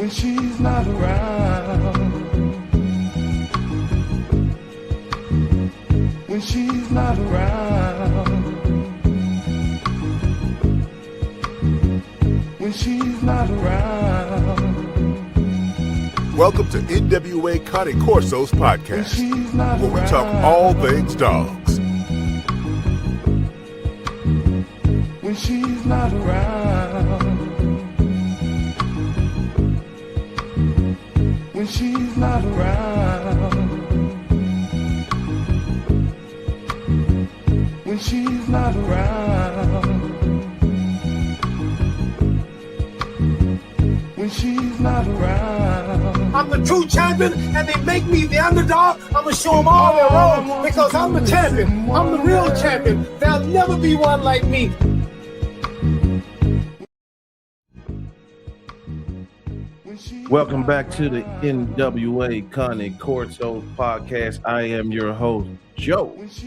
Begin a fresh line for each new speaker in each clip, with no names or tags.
when she's not around, when she's not around, when she's not around.
Welcome to NWA Cane Corsos Podcast, where we talk all things dogs.
When she's not around, when she's not around, when she's not around, when she's not around.
I'm the true champion, and they make me the underdog. I'm gonna show them all they're wrong because I'm the champion. I'm the real champion. There'll never be one like me.
Welcome back to the NWA Cane Corsos Podcast. I am your host, Joe. If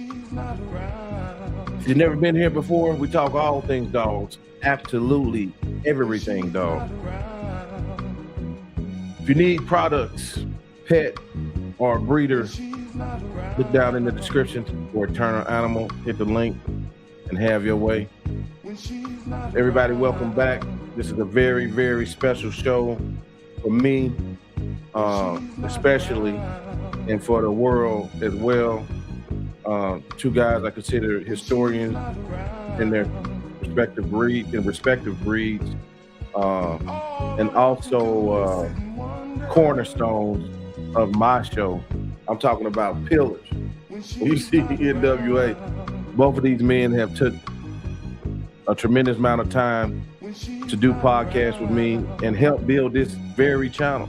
you've never been here before, we talk all things dogs. Absolutely everything dog. If you need products, pet, or breeder, look down in the description for Eternal Animal. Hit the link and have your way. Everybody, welcome back. This is a very, very special show for me, especially, and for the world as well. Two guys I consider historians in their respective breeds, and also cornerstones of my show. I'm talking about pillars. You see NWA, both of these men have took a tremendous amount of time to do podcasts with me and help build this very channel.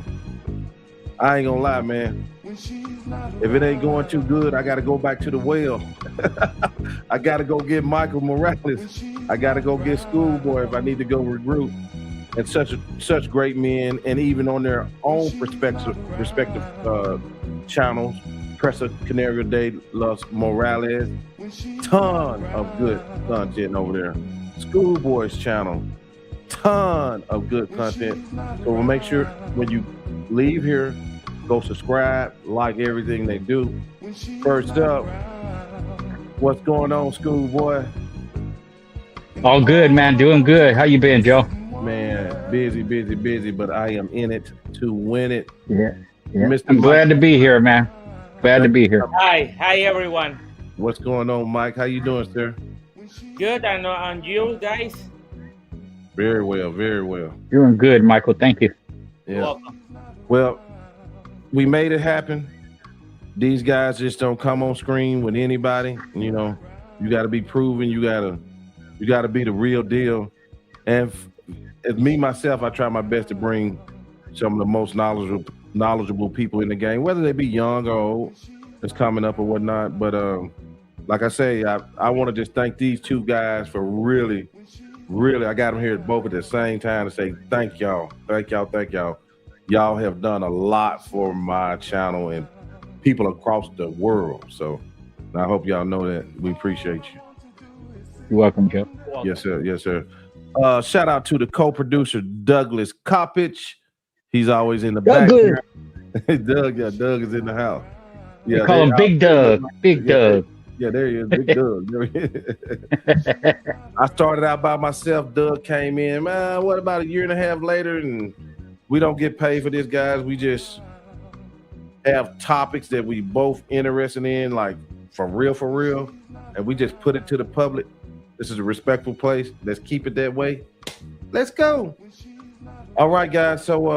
I ain't gonna lie, man. If it ain't going too good, I gotta go back to the well. I gotta go get Michael Morales. I gotta go get Schoolboy if I need to go regroup. And such great men, and even on their own respective channels, Presa Canario de los Morales, ton of good content over there. Schoolboy's channel, ton of good content. So we'll make sure when you leave here, go subscribe, like everything they do. First up, what's going on, Schoolboy?
All good, man. Doing good. How you been, Joe?
Man, busy, but I am in it to win it.
Yeah.
Mr.
I'm glad
Mike.
to be here, man. Glad to be here.
Hi everyone.
What's going on, Mike? How you doing, sir?
Good, and you guys?
Very well.
Doing good, Michael. Thank you.
Yeah.
Welcome.
Well, we made it happen. These guys just don't come on screen with anybody. You know, you got to be proven. You got to be the real deal. And as me myself, I try my best to bring some of the most knowledgeable people in the game, whether they be young or old, that's coming up or whatnot. But like I say, I want to just thank these two guys for really, I got them here both at the same time to say thank y'all. Y'all have done a lot for my channel and people across the world. So I hope y'all know that. We appreciate you.
You're welcome, Joe.
Yes, sir. Shout out to the co-producer Douglas Coppage. He's always in the background. Doug is in the house.
Yeah, they call him Big Doug. Doug.
Yeah, there he is, Big Doug. I started out by myself. Doug came in. Man, what about a year and a half later? And we don't get paid for this, guys. We just have topics that we both interested in, like for real, and we just put it to the public. This is a respectful place. Let's keep it that way. Let's go. All right, guys. So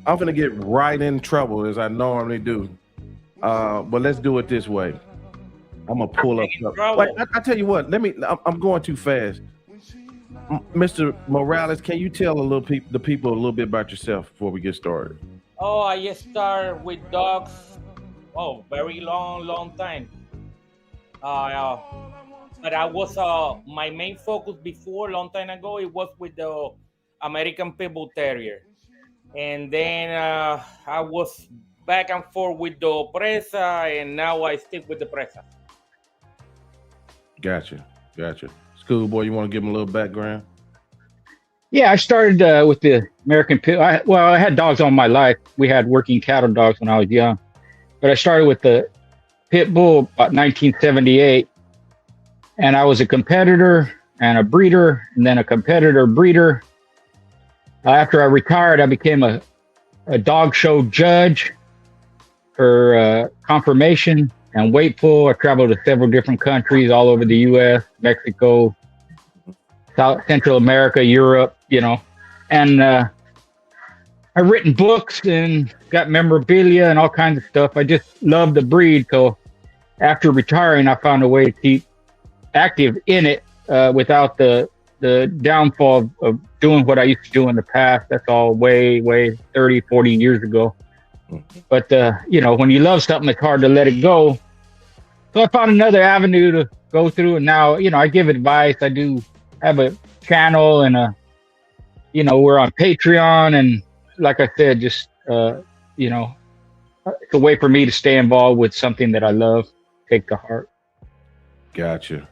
I'm gonna get right in trouble as I normally do. But let's do it this way. I'm gonna pull up. Wait, I tell you what. I'm going too fast. Mr. Morales, can you tell the people a little bit about yourself before we get started?
Oh, I start with dogs. Oh, very long time. But I was my main focus before, long time ago, it was with the American Pit Bull Terrier, and then I was back and forth with the Presa, and now I stick with the Presa.
Gotcha. Schoolboy, you want to give him a little background?
Yeah, I started with the American Pit. I had dogs all my life. We had working cattle dogs when I was young, but I started with the Pit Bull about 1978, and I was a competitor and a breeder, and then a competitor breeder. After I retired, I became a dog show judge for confirmation and weight pull. I traveled to several different countries all over the U.S., Mexico, South Central America, Europe, and I've written books and got memorabilia and all kinds of stuff. I just love the breed. So after retiring, I found a way to keep active in it without the downfall of doing what I used to do in the past. That's all way 30, 40 years ago. But, when you love something, it's hard to let it go. So I found another avenue to go through. And now, I give advice. I do have a channel and we're on Patreon. And like I said, just, it's a way for me to stay involved with something that I love, take to heart. Gotcha.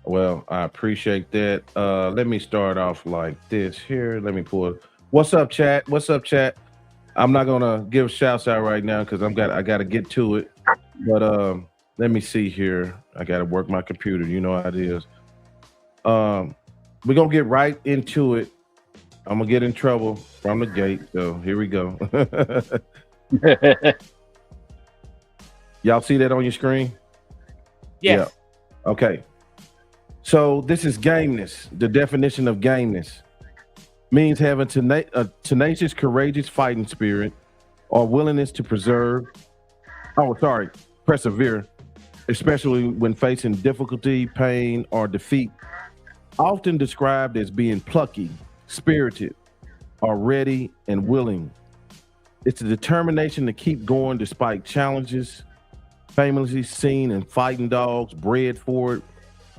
Well, I appreciate that. Let me start off like this here. Let me pull it. What's up, chat? I'm not gonna give shouts out right now because I gotta get to it. But let me see here. I gotta work my computer. You know how it is. We're gonna get right into it. I'm gonna get in trouble from the gate. So here we go. Y'all see that on your screen?
Yes.
Yeah. Okay. So this is gameness. The definition of gameness means having a tenacious, courageous fighting spirit or willingness to persevere, especially when facing difficulty, pain, or defeat. Often described as being plucky, spirited, or ready and willing. It's a determination to keep going despite challenges, famously seen in fighting dogs, bred for it,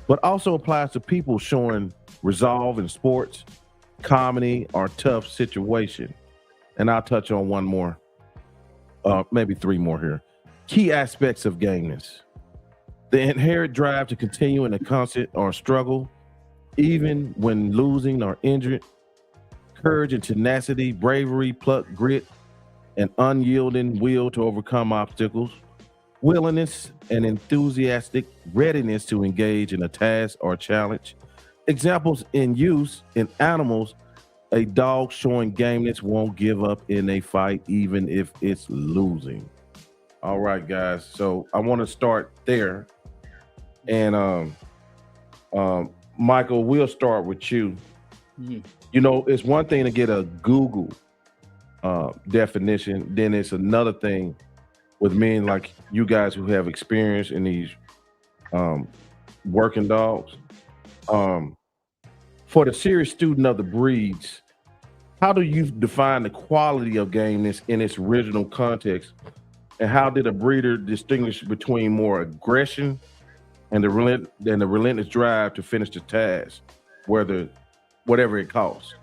but also applies to people showing resolve in sports, comedy, or tough situation. And I'll touch on one more, maybe three more here. Key aspects of gameness: the inherent drive to continue in a constant or struggle, even when losing or injured, courage and tenacity, bravery, pluck, grit, and unyielding will to overcome obstacles, willingness and enthusiastic readiness to engage in a task or challenge. Examples in use in animals: a dog showing gameness won't give up in a fight even if it's losing. All right, guys. So I want to start there. And Michael, we'll start with you. Mm-hmm. It's one thing to get a Google definition, then it's another thing with men like you guys who have experience in these working dogs. For the serious student of the breeds, how do you define the quality of gameness in its original context? And how did a breeder distinguish between more aggression and the relentless drive to finish the task, whatever it costs?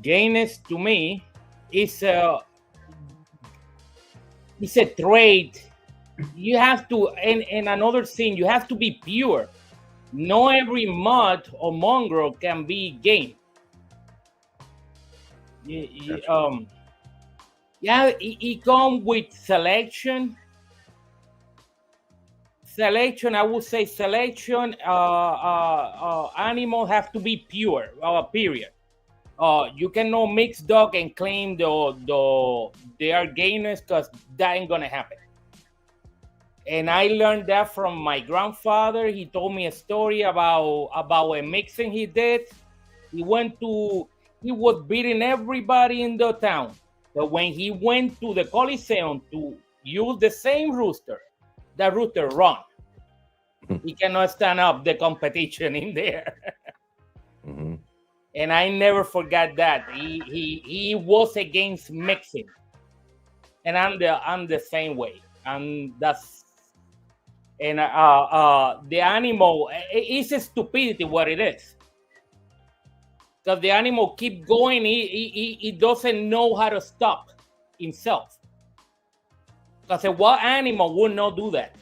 Gameness to me is a trait. You have to, and another thing, you have to be pure. Not every mutt or mongrel can be game. It comes with selection. I would say selection. Animals have to be pure. Period. You cannot mix dog and claim they are gameness, because that ain't gonna happen. And I learned that from my grandfather. He told me a story about a mixing he did. He was beating everybody in the town. But when he went to the Coliseum to use the same rooster, that rooster run. He cannot stand up the competition in there. Mm-hmm. And I never forgot that. He was against mixing. And I'm the same way. And the animal, it's a stupidity what it is. Because the animal keep going, he doesn't know how to stop himself. Because what animal would not do that?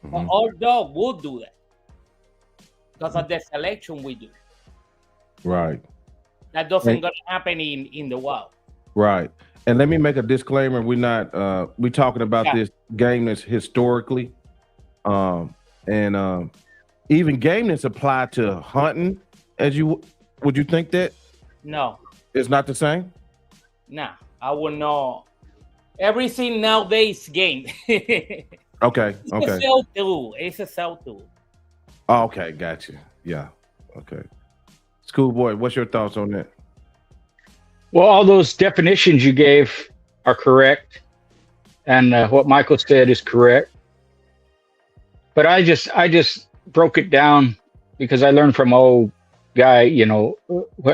Mm-hmm. Our dog would do that. Because of the selection we do.
Right.
That doesn't gonna happen in the wild.
Right. And let me make a disclaimer. We're not we talking about this gameness historically. And even gameness applied to hunting, would you think that?
No.
It's not the same?
Nah, I would know. Everything nowadays game.
Okay.
It's a sell tool. It's a sell tool.
Oh, okay, gotcha. Yeah. Okay. Schoolboy, what's your thoughts on that?
Well, all those definitions you gave are correct, and what Michael said is correct. But I just broke it down because I learned from an old guy. You know,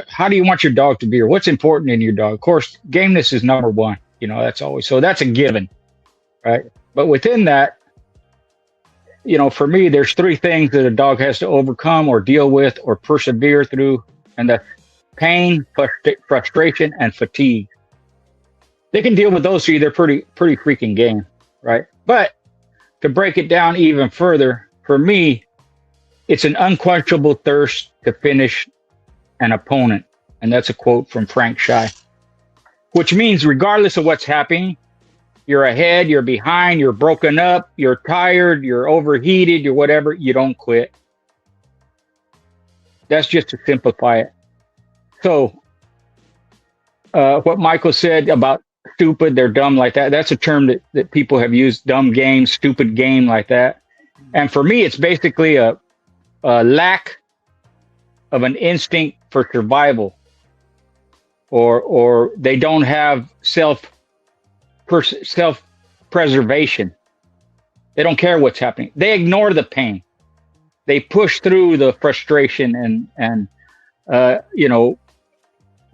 how do you want your dog to be, or what's important in your dog? Of course, gameness is number one. You know, that's always so. That's a given, right? But within that, you know, for me, there's three things that a dog has to overcome or deal with or persevere through, and that's pain, frustration, and fatigue. They can deal with those three. They're pretty freaking game, right? But to break it down even further, for me, it's an unquenchable thirst to finish an opponent. And that's a quote from Frank Shy, which means regardless of what's happening, you're ahead, you're behind, you're broken up, you're tired, you're overheated, you're whatever, you don't quit. That's just to simplify it. So what Michael said about stupid, they're dumb like that, that's a term that people have used, dumb game, stupid game like that. And for me, it's basically a lack of an instinct for survival, or they don't have self-preservation. They don't care what's happening. They ignore the pain. They push through the frustration and you know,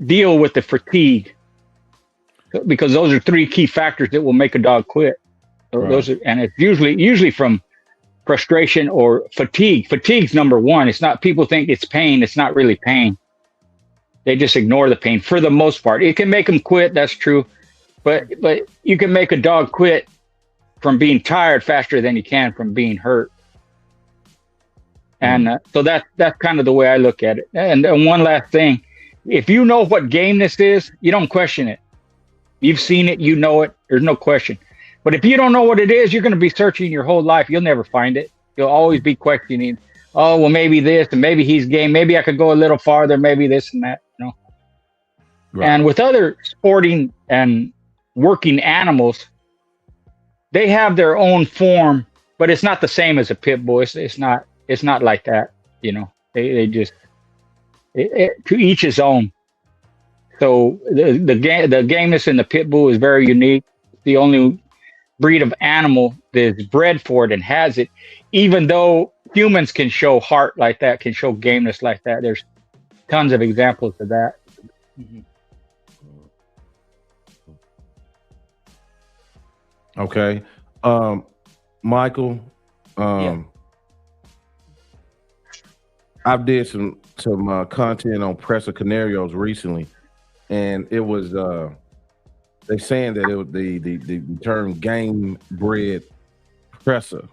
deal with the fatigue, because those are three key factors that will make a dog quit. Right. Those are, and it's usually from frustration or fatigue. Fatigue's number one. It's not, people think it's pain. It's not really pain. They just ignore the pain for the most part. It can make them quit. That's true. But you can make a dog quit from being tired faster than you can from being hurt. And so that's kind of the way I look at it. And one last thing, if you know what gameness is, you don't question it. You've seen it, you know it, there's no question. But if you don't know what it is, you're going to be searching your whole life. You'll never find it. You'll always be questioning, oh, well, maybe this, and maybe he's game. Maybe I could go a little farther, maybe this and that, you know. Right. And with other sporting and working animals, they have their own form, but it's not the same as a pit bull. It's not like that, you know. They just to each his own. So the gameness in the pit bull is very unique. The only breed of animal that is bred for it and has it, even though humans can show heart like that, can show gameness like that. There's tons of examples of that.
Mm-hmm.
Okay. Michael, I've did some content on Presa Canarios recently, and it was they saying that it was the term game bred Presa.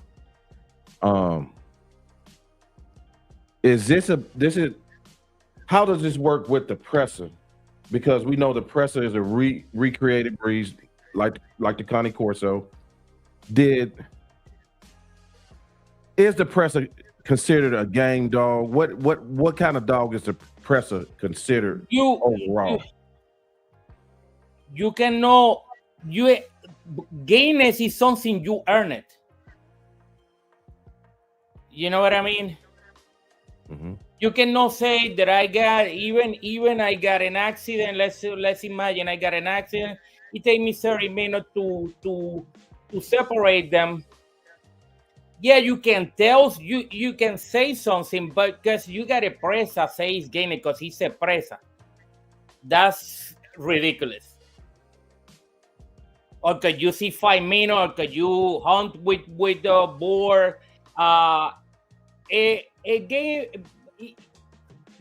How does this work with the Presa? Because we know the Presa is a recreated breed like the Cane Corso. Is the Presa considered a game dog? What kind of dog is the Presa considered overall?
You can know gameness is something you earn it. You know what I mean? Mm-hmm. You cannot say that I got even I got an accident. Let's imagine I got an accident. It takes me 30 minutes to separate them. Yeah, you can tell, you can say something, but because you got a Presa say he's gaining because he's a Presa. That's ridiculous. Or could you see 5 minutes, or could you hunt with the boar?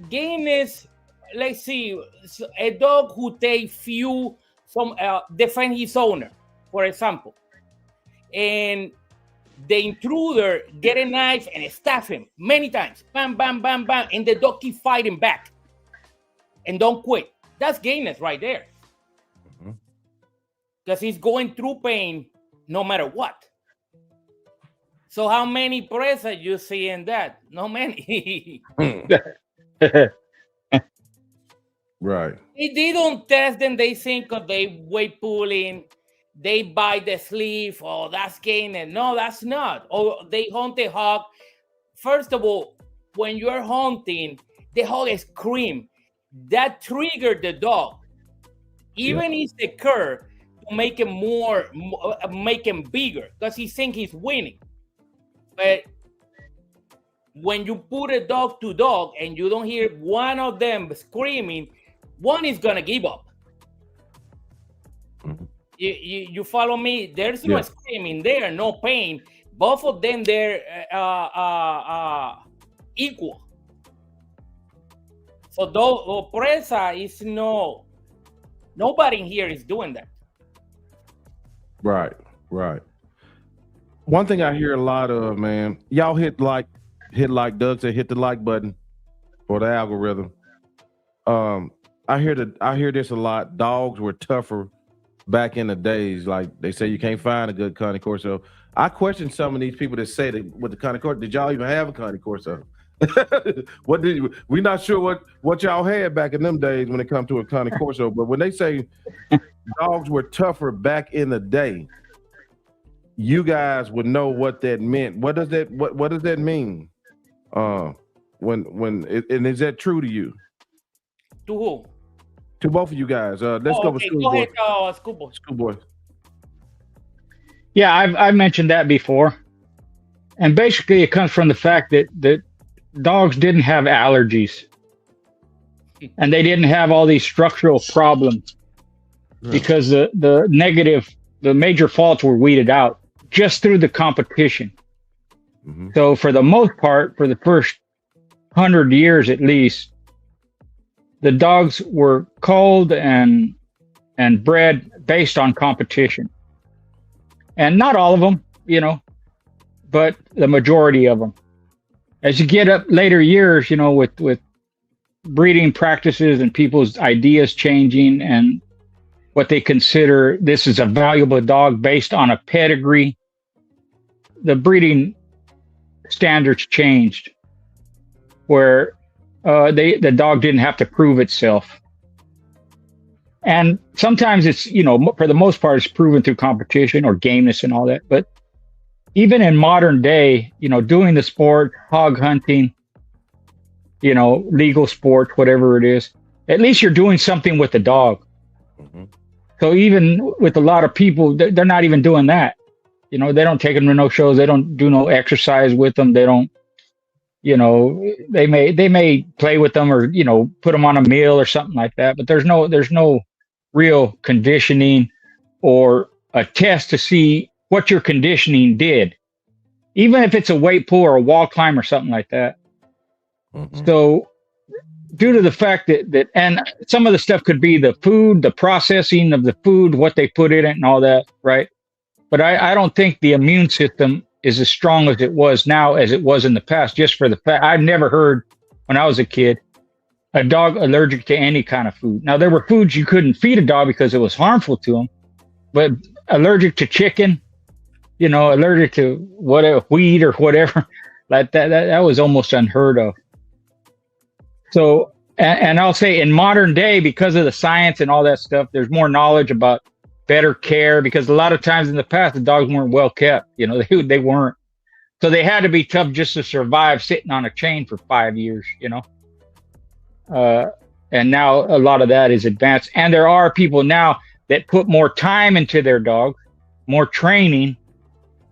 Gameness, let's see, a dog who takes defend his owner, for example, and the intruder get a knife and stab him many times, bam, bam, bam, bam, and the dog keep fighting back. and don't quit. That's Gameness right there. Because he's going through pain no matter what. So how many Presa you see in that? No many.
Right.
They don't test them. They think because they weight pulling, they bite the sleeve. Oh, that's Gameness. No, that's not. Or they hunt a hog. First of all, when you're hunting, the hog scream. That triggered the dog. Even if it's a cur, to make him make him bigger, because he thinks he's winning. But when you put a dog to dog and you don't hear one of them screaming, one is gonna give up. You follow me? There's no screaming there, no pain. Both of them, they're equal. So though Presa is nobody in here is doing that.
Right. One thing I hear a lot of, man, y'all hit like Doug said, hit the like button for the algorithm. I hear this a lot. Dogs were tougher back in the days. Like they say, you can't find a good Cane Corso. I question some of these people that say that with the Cane Corso, did y'all even have a Cane Corso? We're not sure what y'all had back in them days when it comes to a Cane Corso. But when they say dogs were tougher back in the day, you guys would know what that meant. What does that mean? And is that true to you?
To who?
To both of you guys. Let's go with Schoolboy.
Go ahead, Schoolboy.
Schoolboy.
Yeah, I've mentioned that before. And basically it comes from the fact that dogs didn't have allergies. And they didn't have all these structural problems because the major faults were weeded out just through the competition. Mm-hmm. So for the most part, for the first 100 years at least, the dogs were culled and bred based on competition. And not all of them, but the majority of them. As you get up later years, with breeding practices and people's ideas changing and what they consider this is a valuable dog based on a pedigree, the breeding standards changed where the dog didn't have to prove itself. And sometimes it's, for the most part, it's proven through competition or gameness and all that. But even in modern day, doing the sport, hog hunting, legal sport, whatever it is, at least you're doing something with the dog. Mm-hmm. So even with a lot of people, they're not even doing that. They don't take them to no shows. They don't do no exercise with them. They don't, they may play with them or, put them on a meal or something like that. But there's no real conditioning or a test to see what your conditioning did, even if it's a weight pull or a wall climb or something like that. Mm-hmm. So due to the fact that and some of the stuff could be the food, the processing of the food, what they put in it and all that, right? But I don't think the immune system is as strong as it was now as it was in the past, just for the fact I've never heard when I was a kid a dog allergic to any kind of food. Now there were foods you couldn't feed a dog because it was harmful to them, but allergic to chicken, allergic to whatever, wheat or whatever, like that was almost unheard of. So, and I'll say in modern day, because of the science and all that stuff, there's more knowledge about better care, because a lot of times in the past, the dogs weren't well kept, they weren't. So they had to be tough just to survive sitting on a chain for 5 years, and now a lot of that is advanced. And there are people now that put more time into their dog, more training,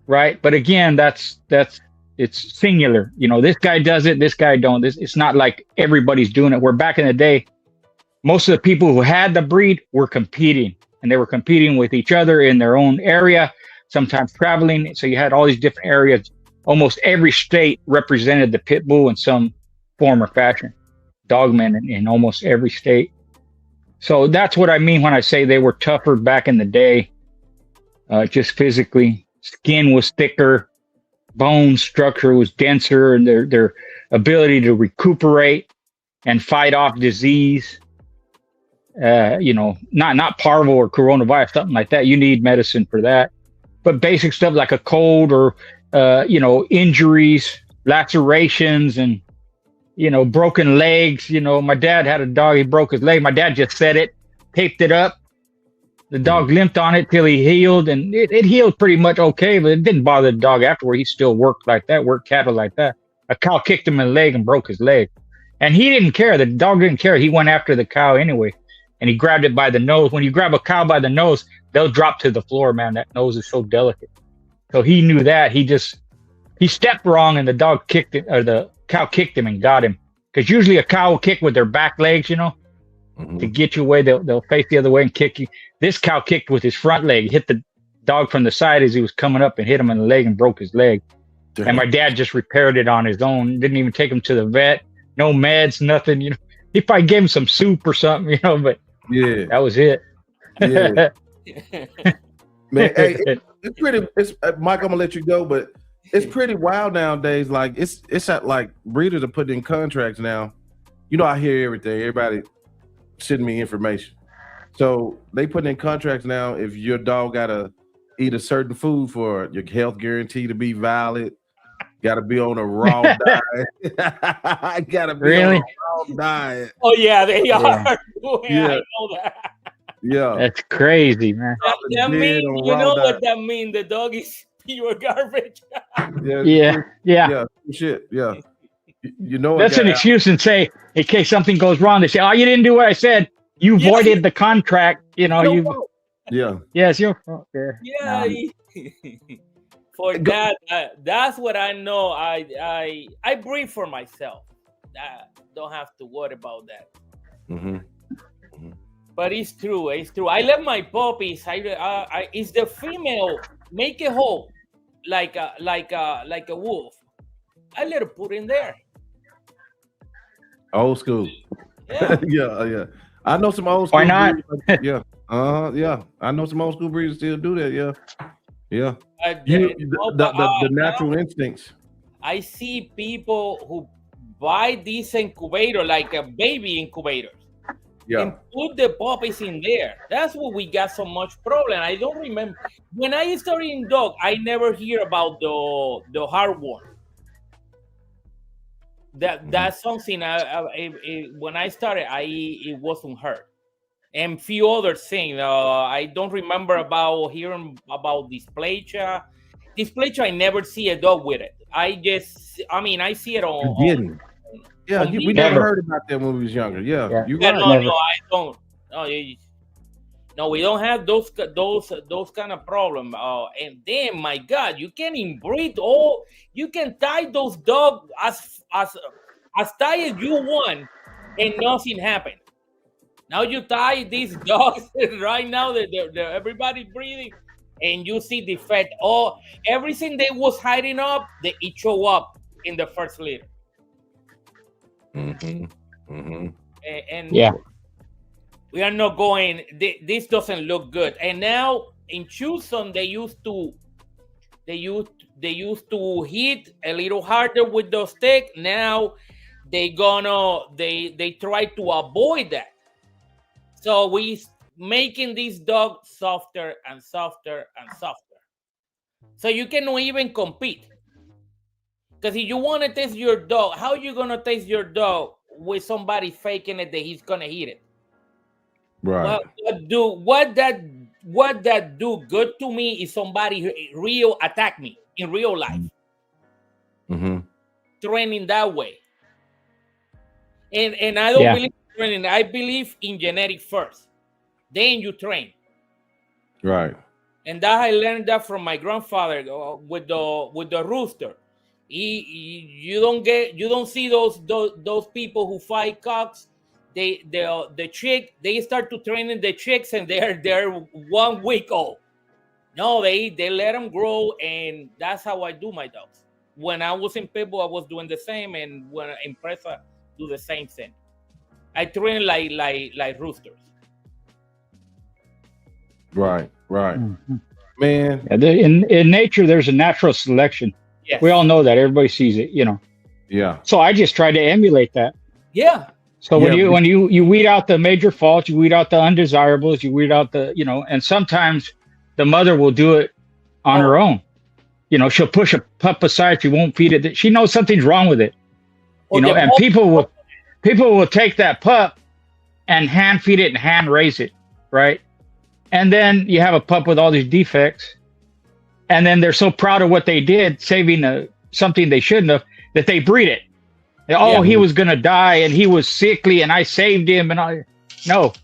right? But again, it's singular. This guy does it, this guy don't. It's not like everybody's doing it. Where back in the day, most of the people who had the breed were competing, and they were competing with each other in their own area, sometimes traveling. So you had all these different areas. Almost every state represented the pit bull in some form or fashion. Dogmen in almost every state. So that's what I mean when I say they were tougher back in the day, just physically. Skin was thicker, bone structure was denser, and their ability to recuperate and fight off disease not parvo or coronavirus, something like that. You need medicine for that. But basic stuff like a cold or, injuries, lacerations, and, broken legs. My dad had a dog. He broke his leg. My dad just set it, taped it up. The dog limped on it till he healed, and it healed pretty much okay, but it didn't bother the dog afterward. He still worked cattle like that. A cow kicked him in the leg and broke his leg. And he didn't care. The dog didn't care. He went after the cow anyway, and he grabbed it by the nose. When you grab a cow by the nose, they'll drop to the floor, man. That nose is so delicate. So he knew that. He stepped wrong, and the dog kicked it, or the cow kicked him and got him. Because usually a cow will kick with their back legs, to get you away. They'll face the other way and kick you. This cow kicked with his front leg, hit the dog from the side as he was coming up and hit him in the leg and broke his leg. Damn. And my dad just repaired it on his own. Didn't even take him to the vet. No meds, nothing. He probably gave him some soup or something, but yeah, that was it.
Yeah. Man, hey, it's pretty. Mike, I'm gonna let you go, but it's pretty wild nowadays. Like it's like breeders are putting in contracts now. I hear everything. Everybody sending me information. So they put in contracts now. If your dog gotta eat a certain food for your health guarantee to be valid, gotta be on a raw diet. I gotta be on a raw diet.
Oh yeah, they are.
Yeah.
I know that.
Yeah,
that's crazy, man.
That means, what that means? The dog is pure garbage.
Yeah.
Shit. Yeah.
That's an excuse, and say in case something goes wrong, they say, "Oh, you didn't do what I said. You voided the contract." Yeah, it's your fault.
Yeah. For that, that's what I know. I breathe for myself. I don't have to worry about that.
Mm-hmm.
But it's true. I love my puppies. It's the female make a hole like a wolf. I let her put in there.
Old school.
Yeah.
yeah. I know some old school.
Why not?
Yeah. Yeah. I know some old school breeders still do that. Yeah. The natural instincts.
I see people who buy these incubators, like a baby incubators, and put the puppies in there. That's what we got so much problem. I don't remember when I started in dog. I never hear about the heartworm. That's something. When I started, it wasn't hurt, and few other things. I don't remember about hearing about dysplasia. Dysplasia, I never see a dog with it. I see it on.
We never heard about that when we was younger. Yeah. You right.
No, I don't. No, we don't have those kind of problem. And then, my God, you can inbreed you can tie those dogs as tight as you want, and nothing happened. Now you tie these dogs right now. They're everybody breathing, and you see defect. Everything they was hiding up, it show up in the first litter.
Mm-hmm.
And we are not going. This doesn't look good. And now in Tucson, they used to hit a little harder with the stick. Now they try to avoid that. So we making these dogs softer and softer and softer. So you cannot even compete. Because if you want to test your dog, how are you going to test your dog with somebody faking it that he's going to hit it?
Right.
What that do good to me is somebody real attack me in real life.
Mm-hmm.
Training that way. And I don't believe in training. I believe in genetic first. Then you train.
Right.
And that I learned that from my grandfather with the rooster. You don't see those people who fight cocks. The chick, they start to training the chicks and they're 1 week old. No, they let them grow, and that's how I do my dogs. When I was in Pitbull, I was doing the same, and when in Presa, do the same thing. I train like roosters.
Right.
Mm-hmm.
Man.
In nature, there's a natural selection.
Yes.
We all know that. Everybody sees it,
Yeah.
So I just try to emulate that.
Yeah.
So
Yeah,
when you weed out the major faults, you weed out the undesirables, you weed out the, and sometimes the mother will do it on her own. She'll push a pup aside. She won't feed it. She knows something's wrong with it. And people will take that pup and hand feed it and hand raise it, right? And then you have a pup with all these defects, and then they're so proud of what they did, saving something they shouldn't have, that they breed it. He was gonna die and he was sickly and I saved him. No,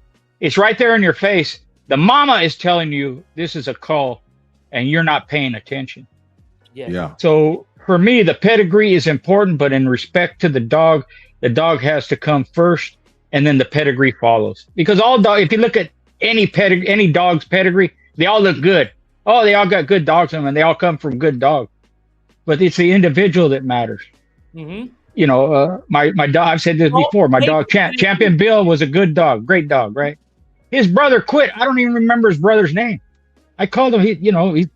it's right there in your face. The mama is telling you this is a call, and you're not paying attention.
Yeah.
So for me, the pedigree is important, but in respect to the dog has to come first, and then the pedigree follows. Because if you look at any dog's pedigree, they all look good. Oh, they all got good dogs in them, and they all come from good dogs. But it's the individual that matters.
Mm-hmm.
My dog, I've said this before, my dog Champion Bill was a good dog, great dog, right? His brother quit. I don't even remember his brother's name. I called him, he's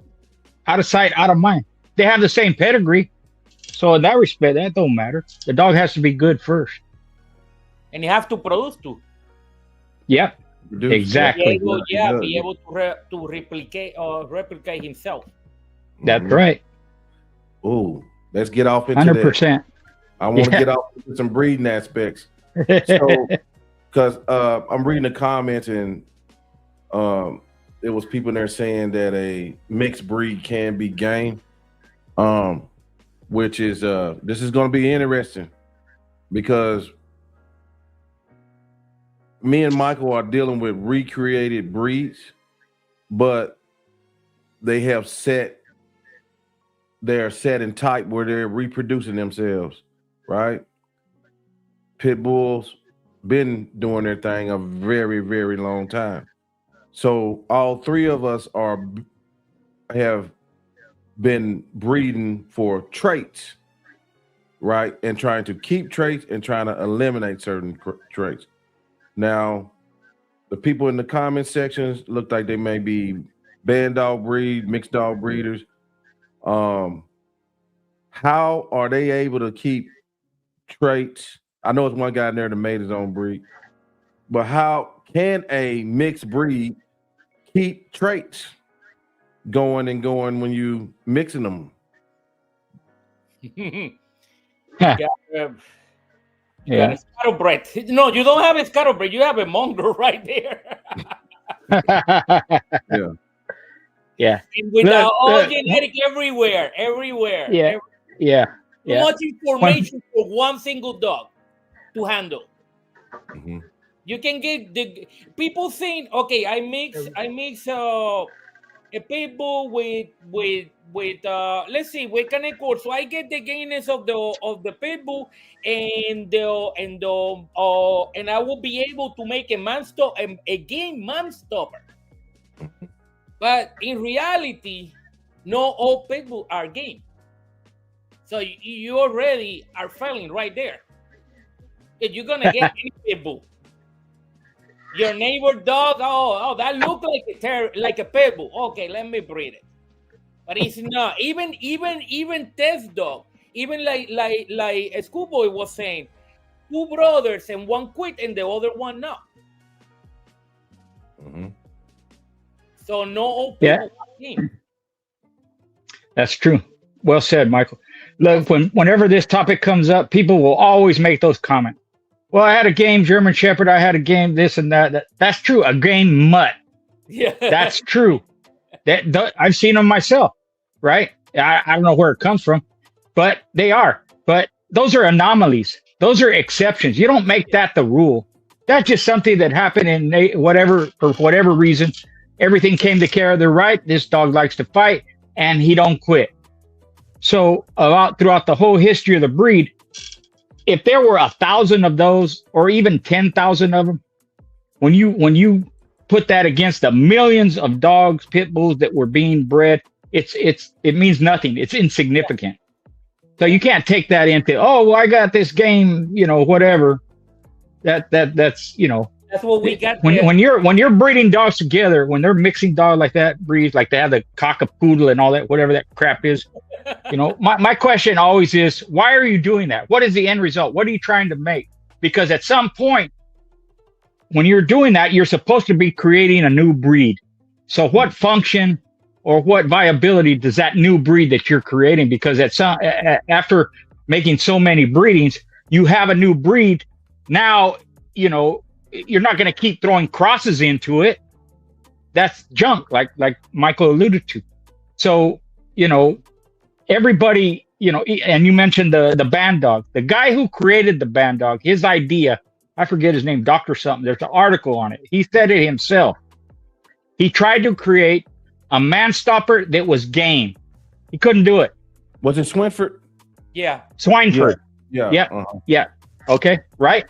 out of sight, out of mind. They have the same pedigree. So in that respect, that don't matter. The dog has to be good first.
And you have to produce too.
Yep. Exactly.
Be able to replicate himself.
That's right.
Oh, let's get off into
100%.
that. I want to get off into some breeding aspects. So, because I'm reading the comments, and there was people in there saying that a mixed breed can be game, which is this is going to be interesting, because me and Michael are dealing with recreated breeds, but they are set in type where they're reproducing themselves, right? Pit bulls been doing their thing a very, very long time. So all three of us have been breeding for traits, right? And trying to keep traits and trying to eliminate certain traits. Now, the people in the comment sections look like they may be Bandog breed, mixed dog breeders. How are they able to keep traits? I know it's one guy in there that made his own breed, but how can a mixed breed keep traits going when you mixing them?
Yeah. Scatterbred. No, you don't have a scatterbred. You have a mongrel right there.
Yeah.
And with all genetic everywhere.
Yeah.
Too much information for one single dog to handle.
Mm-hmm.
You can get the people saying, okay, I mix a pit bull with let's see, with cane corso. So I get the gameness of the pit bull and I will be able to make a game man stopper. But in reality, no all pit bull are game. So you already are failing right there. If you're gonna get any pit bull. Your neighbor dog, that look like a pit bull. Okay, let me breed it. But it's not. Even test dog, even like a Schoolboy was saying, 2 brothers and one quit and the other one not.
Mm-hmm.
So no all people team.
That's true. Well said, Michael. Look, whenever this topic comes up, people will always make those comments. Well, I had a game German Shepherd. I had a game this and that. That's true. A game mutt.
Yeah,
that's true. That I've seen them myself. Right? I don't know where it comes from, but they are. But those are anomalies. Those are exceptions. You don't make that the rule. That's just something that happened in for whatever reason. Everything came together. They're right. This dog likes to fight, and he don't quit. So throughout the whole history of the breed, if there were 1,000 of those, or even 10,000 of them, when you put that against the millions of dogs, pit bulls that were being bred, it means nothing. It's insignificant. So you can't take that into, I got this game, whatever. That's that's
what we got.
When you're breeding dogs together, when they're mixing dogs like that, breeds like they have the cockapoodle and all that, whatever that crap is. My question always is, why are you doing that? What is the end result? What are you trying to make? because at some point, when you're doing that, you're supposed to be creating a new breed. So what function or what viability does that new breed that you're creating? Because after making so many breedings, you have a new breed. Now, you know, you're not going to keep throwing crosses into it. That's junk, like Michael alluded to. So, you know, everybody, you know, and you mentioned the Bandog. The guy who created the Bandog, his idea, I forget his name, Dr. something. There's an article on it. He said it himself. He tried to create a man stopper that was game. He couldn't do it.
Was it Swinford?
Yeah.
Swineford.
Yeah.
Yeah.
Uh-huh.
Yeah. Okay. Right.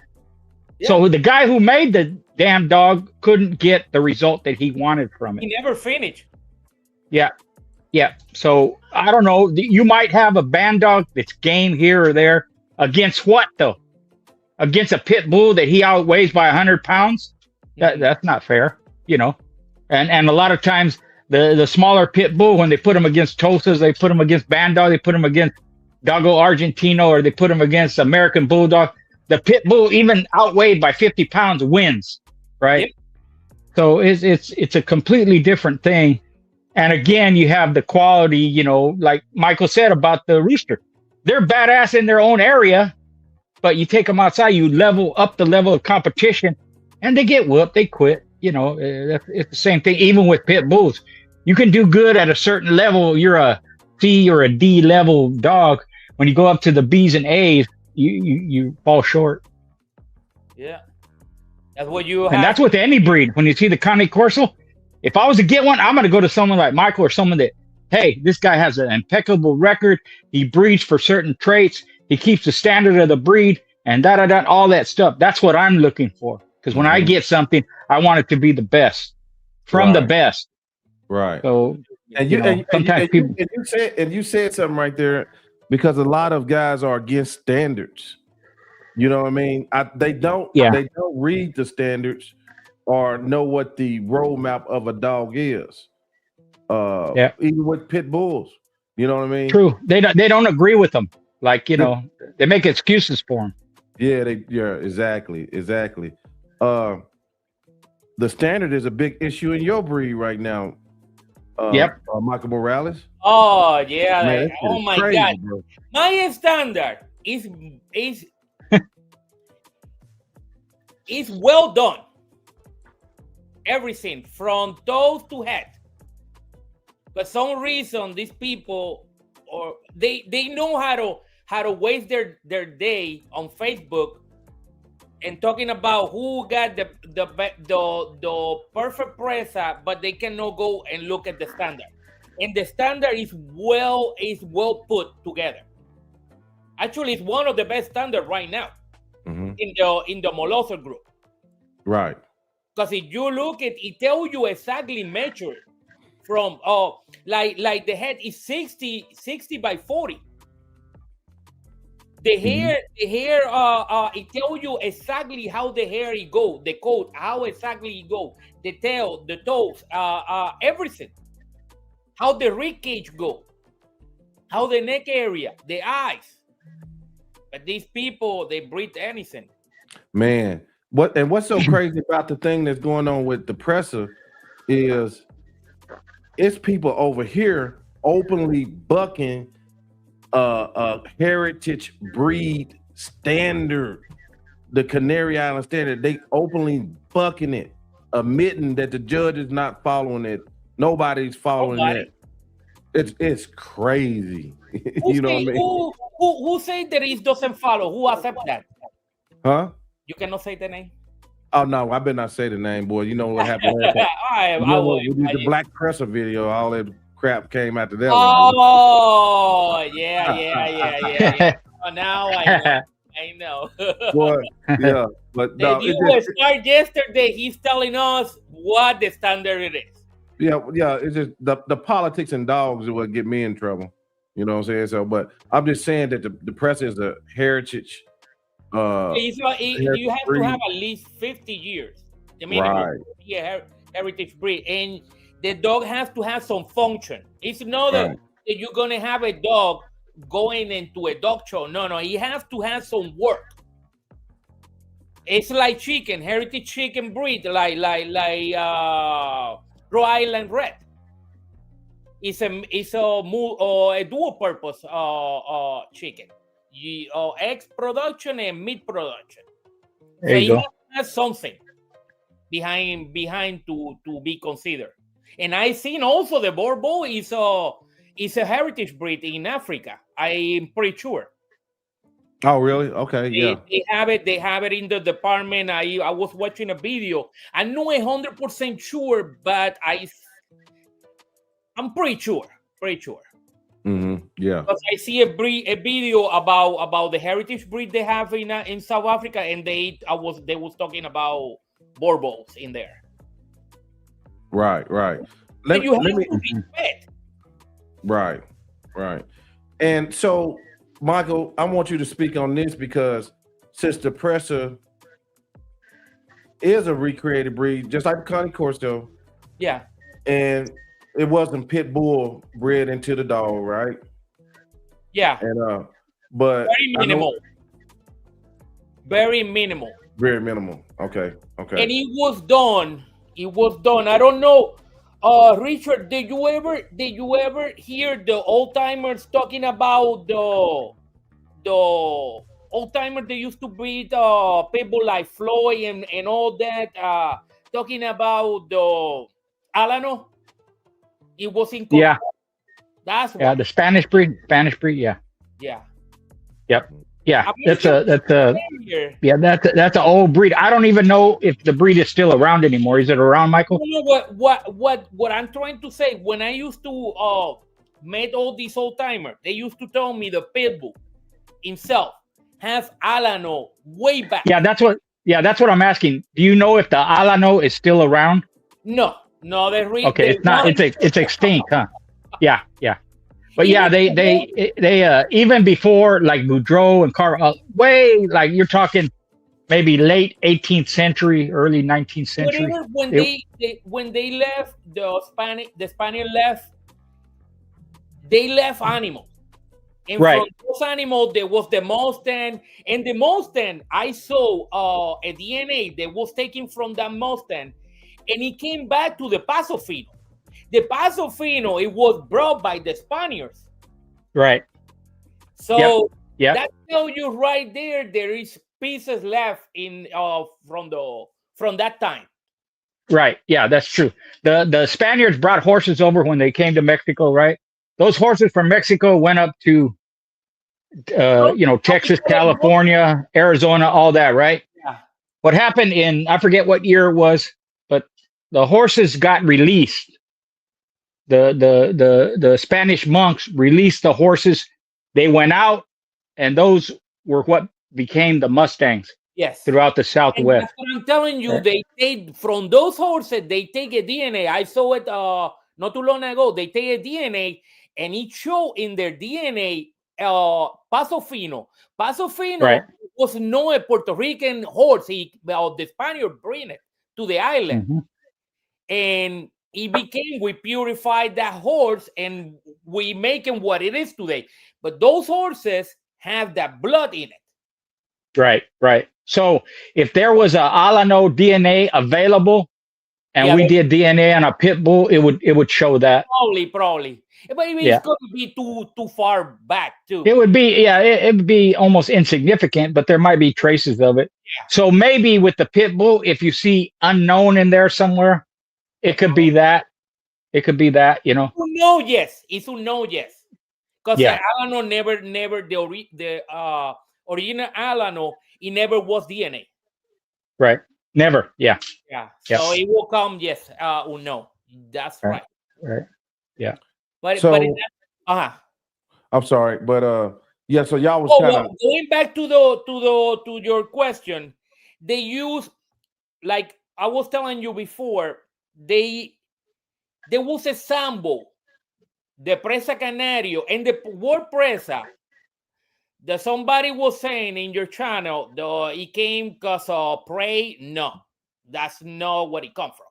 Yeah.
So the guy who made the damn dog couldn't get the result that he wanted from it.
He never finished.
Yeah. Yeah. So I don't know. You might have a Bandog that's game here or there. Against what though? Against a pit bull that he outweighs by 100 pounds? That's not fair, you know. And a lot of times the smaller pit bull, when they put them against Tosas, they put them against Bandog, they put them against Doggo Argentino, or they put them against American Bulldog. The pit bull, even outweighed by 50 pounds, wins, right?
Yep.
So it's a completely different thing. And again, you have the quality, you know, like Michael said about the rooster. They're badass in their own area, but you take them outside, you level up the level of competition, and they get whooped, they quit. You know, it's the same thing, even with pit bulls. You can do good at a certain level. You're a C or a D level dog. When you go up to the B's and A's, you fall short.
Yeah. That's what you have.
And that's with any breed. When you see the Cane Corso, if I was to get one, I'm going to go to someone like Michael or someone that, hey, this guy has an impeccable record. He breeds for certain traits. He keeps the standard of the breed and all that stuff. That's what I'm looking for. Because when I get something, I want it to be the best from the best.
Right.
So,
And you said something right there, because a lot of guys are against standards. You know what I mean? They don't read the standards or know what the roadmap of a dog is. Even with pit bulls. You know what I mean?
True. They don't agree with them. Like, you know, they make excuses for them.
Yeah, exactly. The standard is a big issue in your breed right now. Michael Morales.
Oh yeah.
Man,
oh my
crazy,
God.
bro.
My standard is well done. Everything from toes to head. For some reason, these people, or they know how to waste their day on Facebook and talking about who got the perfect Presa, but they cannot go and look at the standard. And the standard is well put together. Actually, it's one of the best standards right now in the Molosser group.
Right.
Because if you look at it, tells you exactly measured from like the head is 60 by 40. The hair, it tells you exactly how the hair it go, the coat, how exactly it go, the tail, the toes, everything. How the rib cage go, how the neck area, the eyes. But these people, they breed anything.
Man, what's so crazy about the thing that's going on with the Presa is it's people over here openly bucking a heritage breed standard, the Canary Island standard. They openly bucking it, admitting that the judge is not following it. Nobody's following it. It's crazy. You know what I mean?
Who say that it doesn't follow? Who accept that?
Huh?
You cannot say the name.
Oh no, I better not say the name, boy. You know what happened? We did the Black Presa video. All that crap came after that.
Oh, yeah. Oh, now I know.
Boy, yeah, but no.
Start yesterday. He's telling us what the standard it is.
Yeah. It's just the politics and dogs is what get me in trouble. You know what I'm saying? So, but I'm just saying that the Presa is a heritage.
You have to have at least 50 years. The minimum to be a heritage breed, and the dog has to have some function. It's not that you're gonna have a dog going into a dog show. No, he has to have some work. It's like chicken, heritage chicken breed, like Rhode Island Red. It's a dual purpose chicken. Eggs production and meat production.
There you go.
Has something behind to be considered. And I seen also the Borbo is a heritage breed in Africa. I'm pretty sure.
Oh, really? Okay, yeah.
They have it in the department. I was watching a video. I'm not 100% sure, but I'm pretty sure.
Yeah.
Because I see a video about the heritage breed they have in South Africa, and they was talking about Borbos in there.
Right.
Let me respect.
Right. And so, Michael, I want you to speak on this because since the Presa is a recreated breed, just like the Cane Corso,
Yeah.
and it wasn't pit bull bred into the dog, right?
Yeah.
And but
very minimal. Very minimal.
Very minimal. Okay.
And it was done. I don't know. Richard, did you ever hear the old timers talking about the old timers they used to breed people like Floyd and all that, talking about the Alano? It was in
yeah.
That's
yeah, the Spanish breed, yeah. Yep. Yeah, that's an old breed. I don't even know if the breed is still around anymore. Is it around, Michael?
You know what I'm trying to say? When I used to meet all these old timers, they used to tell me the pitbull himself has Alano way back.
Yeah, that's what I'm asking. Do you know if the Alano is still around?
No, they're
okay. It's not. It's extinct, huh? Yeah. But yeah, they even before like Boudreaux and Car, way like you're talking maybe late 18th century, early 19th century.
When they left the Spanish left, they left animals. And from those animals, there was the Mustang, and the Mustang I saw a DNA that was taken from that Mustang, and it came back to the Paso Fino. The Paso Fino, it was brought by the Spaniards.
Right.
So that tells you right there is pieces left in from that time.
Right. Yeah, that's true. The Spaniards brought horses over when they came to Mexico, right? Those horses from Mexico went up to Texas, California, Arizona, all that, right?
Yeah.
What happened I forget what year it was, but the horses got released. The Spanish monks released the horses. They went out, and those were what became the Mustangs.
Yes.
Throughout the Southwest.
And that's what I'm telling you. They take from those horses. They take a DNA. I saw it not too long ago. They take a DNA, and it showed in their DNA Paso Fino. Paso Fino was not a Puerto Rican horse. The Spaniard bring it to the island, and it became, we purified that horse and we make him what it is today. But those horses have that blood in it.
Right. So if there was a Alano DNA available and we did DNA on a pit bull, it would show that.
Probably. But it's going to be too far back too.
It would be, it would be almost insignificant, but there might be traces of it.
Yeah.
So maybe with the pit bull, if you see unknown in there somewhere, it could be that. It could be that,
No, yes. It's a no, yes. Because Alano never the original Alano, it never was DNA.
Right. Never. Yeah.
Yeah. So it will come, yes. No. That's right.
Right. Yeah.
But
I'm sorry, but so y'all was kind of
going back to your question. They use, like I was telling you before, there was a sample, the Presa Canario, and the word Presa that somebody was saying in your channel, it came because of prey. No, that's not what it come from.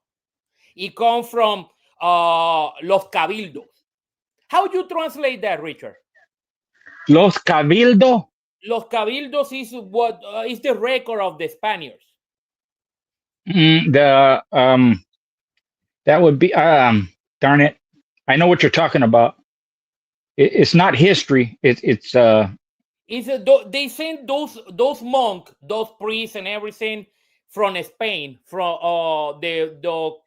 It come from Los Cabildos. How do you translate that, Richard?
Los Cabildo?
Los Cabildos is what is the record of the Spaniards.
That would be darn it. I know what you're talking about. It's not history. It's
They sent those monks, those priests, and everything from Spain, from the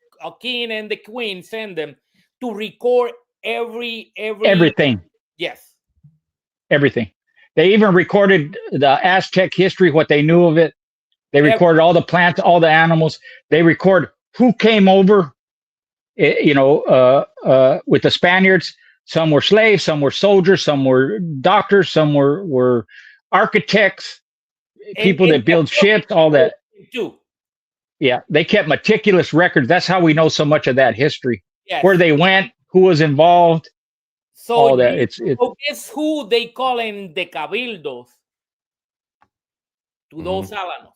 king and the queen send them to record
everything.
Yes,
Everything. They even recorded the Aztec history, what they knew of it. They recorded all the plants, all the animals. They record who came over, with the Spaniards. Some were slaves, some were soldiers, some were doctors, some were architects, people that build ships, all that.
Too.
Yeah, they kept meticulous records. That's how we know so much of that history.
Yes.
Where they went, who was involved,
so
all that.
So guess who they call in the Cabildos to those alanos?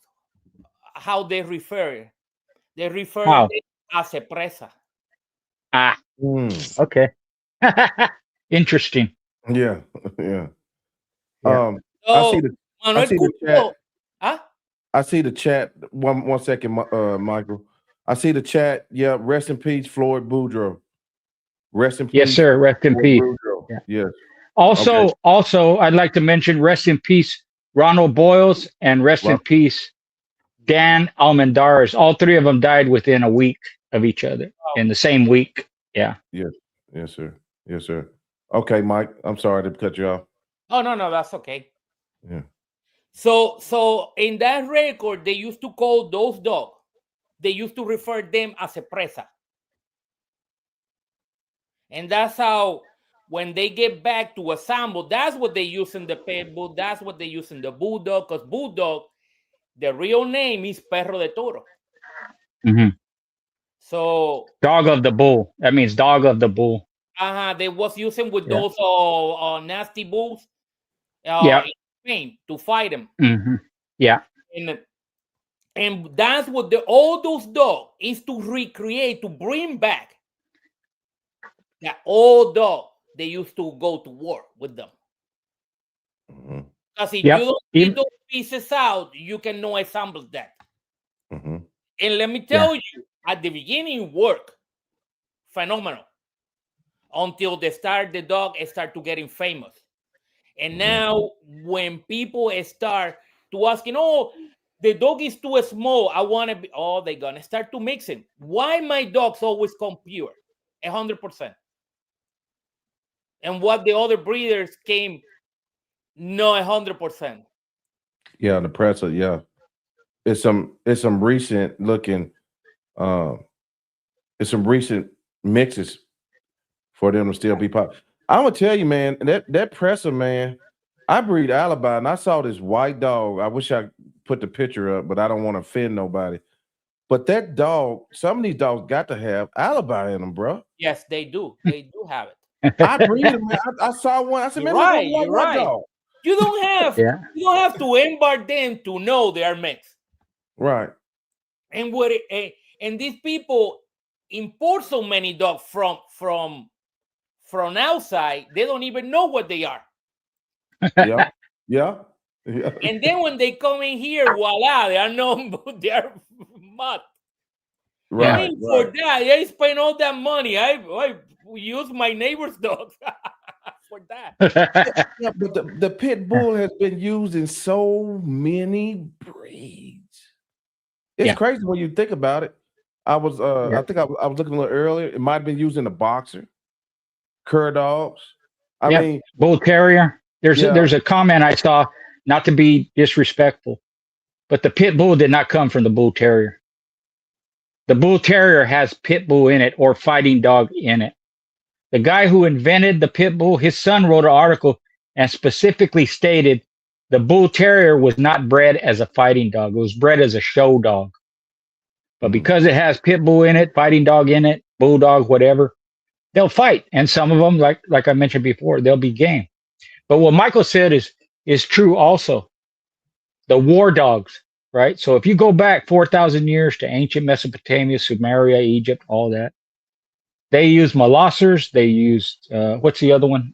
How they refer? They refer them as a presa.
Okay. Interesting.
Yeah.
So,
I see the chat.
Huh?
I see the chat. One second, Michael. I see the chat. Yeah, rest in peace, Floyd Boudreaux. Rest in peace.
Yes, sir. Rest in peace.
Yeah. Yes.
Also, I'd like to mention rest in peace, Ronald Boyles, and rest in peace, Dan Almendarez. All three of them died within a week of each other in the same week. Yeah.
Yes. Yes, sir. Yes, sir. Okay, Mike. I'm sorry to cut you off.
Oh no, that's okay.
Yeah.
So in that record, they used to call those dogs. They used to refer them as a presa, and that's how when they get back to assemble, that's what they use in the pit bull. That's what they use in the bulldog. Because bulldog, the real name is perro de toro.
Mm-hmm.
So
dog of the bull. That means dog of the bull.
They was using with those nasty bulls in Spain to fight them.
Mm-hmm. Yeah.
And that's what all those dogs is to recreate, to bring back that old dog they used to go to war with them. Because if you don't get those pieces out, you cannot assemble that. And let me tell you, at the beginning, work phenomenal until the dog start to getting famous. And now when people start to asking, oh, the dog is too small, I want to be, they're going to start to mixing. Why my dogs always come pure? 100%. And what the other breeders came, no, 100%.
Yeah, the Presa, yeah. It's some recent looking, it's some recent mixes for them to still be pop. I'm gonna tell you, man, that Presa, man, I breed Alibi, and I saw this white dog. I wish I put the picture up, but I don't want to offend nobody. But that dog, some of these dogs got to have Alibi in them, bro.
Yes, they do. They do have it.
I breed them, man. I saw one. I said, man,
you're right. Dog. You don't have to embark them to know they are mixed.
Right.
And and these people import so many dogs from outside, they don't even know what they are. Yeah. And then when they come in here, voila, they are they are mud.
Right.
For that, I spend all that money. I use my neighbor's dogs for that.
Yeah, but the pit bull has been used in so many breeds. It's crazy when you think about it. I was I think I was looking a little earlier. It might have been used in the boxer, cur dogs. I mean,
bull terrier. There's a comment I saw, not to be disrespectful, but the pit bull did not come from the bull terrier. The bull terrier has pit bull in it or fighting dog in it. The guy who invented the pit bull, his son wrote an article and specifically stated the bull terrier was not bred as a fighting dog. It was bred as a show dog. But because it has pit bull in it, fighting dog in it, bulldog, whatever, they'll fight. And some of them, like I mentioned before, they'll be game. But what Michael said is true also. The war dogs, right? So if you go back 4,000 years to ancient Mesopotamia, Sumeria, Egypt, all that, they used molossers. They used what's the other one?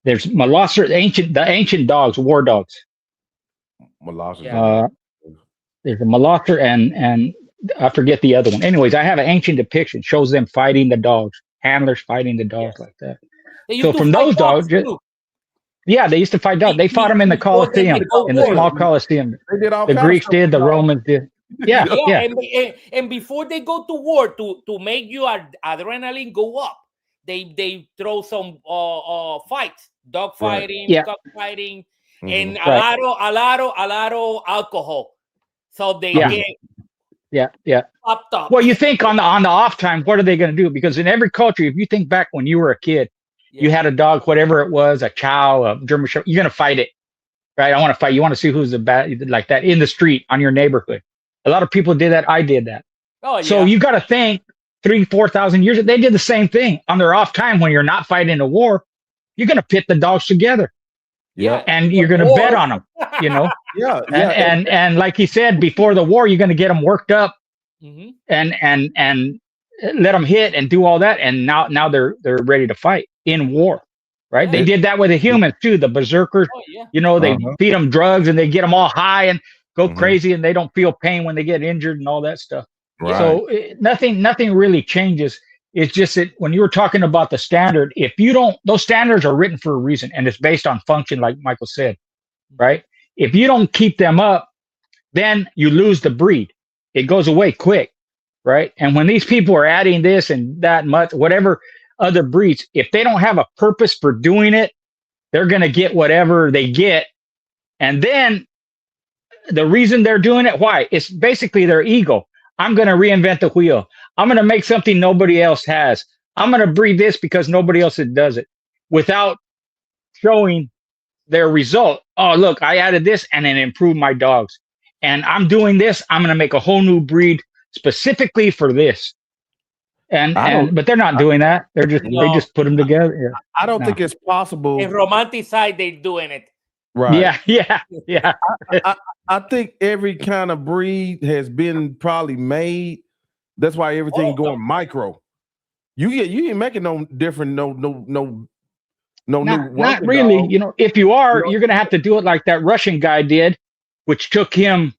There's Molosser, the ancient dogs, war dogs.
Molosser.
Yeah.
There's a Molosser and I forget the other one. Anyways, I have an ancient depiction, shows them fighting the dogs, handlers fighting the dogs like that.
They used
So
to
from
fight
those dogs,
too.
yeah, they used to fight dogs. They fought them in the
Before they
Colosseum,
go
in the
war.
small Colosseum.
They did all
The
kinds of
Greeks
stuff
did, the
with dogs.
Romans did. Yeah,
Yeah,
yeah.
and before they go to war to make your adrenaline go up, they throw some fights, dog
Right.
fighting,
Yeah.
cock fighting,
Mhm.
and
Right.
a lot of alcohol, so they
Yeah.
get
Yeah.
popped up.
Well, you think on the off time, what are they going to do? Because in every culture, if you think back when you were a kid, you had a dog, whatever it was, a chow, a German Shepherd, you're going to fight it, right? I want to fight. You want to see who's the bad, like that in the street, on your neighborhood. A lot of people did that. I did that.
Oh, yeah.
So you got to think 3,000-4,000 years, they did the same thing on their off time when you're not fighting a war. You're going to pit the dogs together
Yeah.
and you're going to bet on them, you know?
Yeah.
And like he said, before the war, you're going to get them worked up
Mhm.
and let them hit and do all that. And now they're ready to fight in war, right?
Yeah.
They did that with the humans too. The berserkers,
Oh, yeah.
you know, they
Uh-huh.
feed them drugs and they get them all high and go
Mhm.
crazy and they don't feel pain when they get injured and all that stuff.
Right.
So nothing really changes. It's just that when you were talking about the standard, if you don't, those standards are written for a reason and it's based on function, like Michael said, right? If you don't keep them up, then you lose the breed. It goes away quick, right? And when these people are adding this and that much, whatever other breeds, if they don't have a purpose for doing it, they're going to get whatever they get. And then the reason they're doing it, why? It's basically their ego. I'm going to reinvent the wheel. I'm going to make something nobody else has. I'm going to breed this because nobody else does it without showing their result. Oh, look, I added this and it improved my dogs. And I'm doing this. I'm going to make a whole new breed specifically for this. But they're not doing that. They just put them together. Yeah.
I don't think it's possible.
In romantic side, they're doing it.
Right.
Yeah.
I think every kind of breed has been probably made. That's why everything going micro. You ain't making no different, no new.
Not really.
Dog.
You know, if you are, you're going to have to do it like that Russian guy did, which took him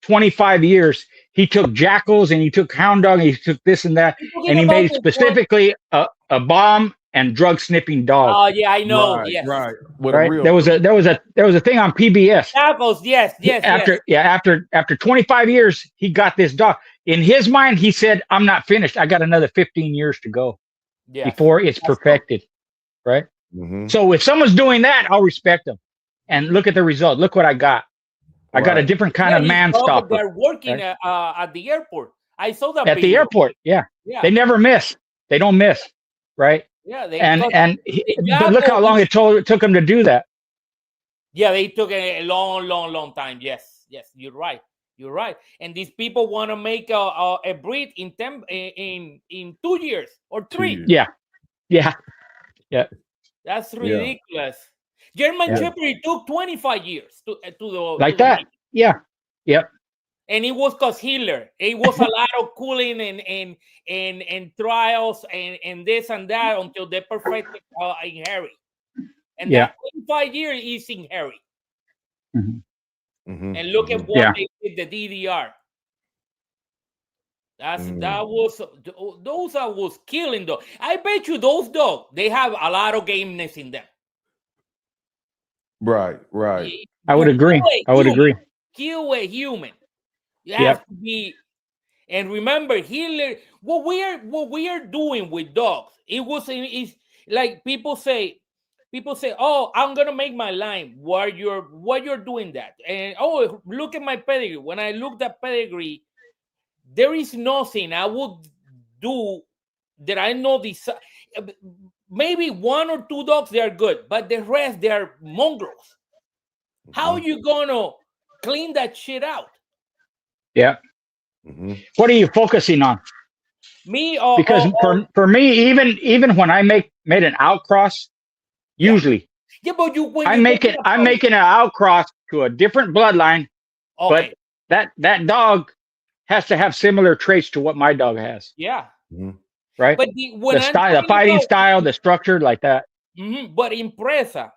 25 years. He took jackals and he took hound dog and he took this and that, and he made specifically a bomb and drug sniffing dog.
Oh yeah, I know.
Right,
Yes.
right.
Right. There was a thing on PBS.
Jackals, yes.
After 25 years, he got this dog. In his mind, he said, "I'm not finished. I got another 15 years to go before it's perfected." Right.
Mm-hmm.
So if someone's doing that, I'll respect them. And look at the result. Look what I got. I got a different kind of man stopper.
They're working at the airport. I saw that
at the airport. Yeah. They never miss. They don't miss. Right.
Yeah.
But look how long it took them to do that.
Yeah, they took a long time. Yes, you're right. And these people want to make a breed in 2 years or 3.
Yeah.
That's ridiculous. German Shepherd took 25 years to
like that. Yeah. Yep.
And it was because Hitler. It was a lot of cooling and trials and this and that until they perfected in Harry. And that 25 years is in Harry.
Mm-hmm.
Mm-hmm.
And look at what they did, the DDR. Those was killing though. I bet you those dogs, they have a lot of gameness in them.
Right.
I would agree.
Kill a human. You have to be. And remember, Hitler. What we are doing with dogs. It's like people say, "Oh, I'm gonna make my line." While you're doing that, and look at my pedigree. When I looked at pedigree, there is nothing I would do that I know this. Maybe 1 or 2 dogs they are good, but the rest they are mongrels. How are you gonna clean that shit out?
Yeah.
Mm-hmm.
What are you focusing on?
Me
because for me, even when I made an outcross, usually
but
I'm making an outcross to a different bloodline, but that dog has to have similar traits to what my dog has.
Yeah.
Mm-hmm.
Right.
But
the fighting style, the structure, like that.
But in Presa,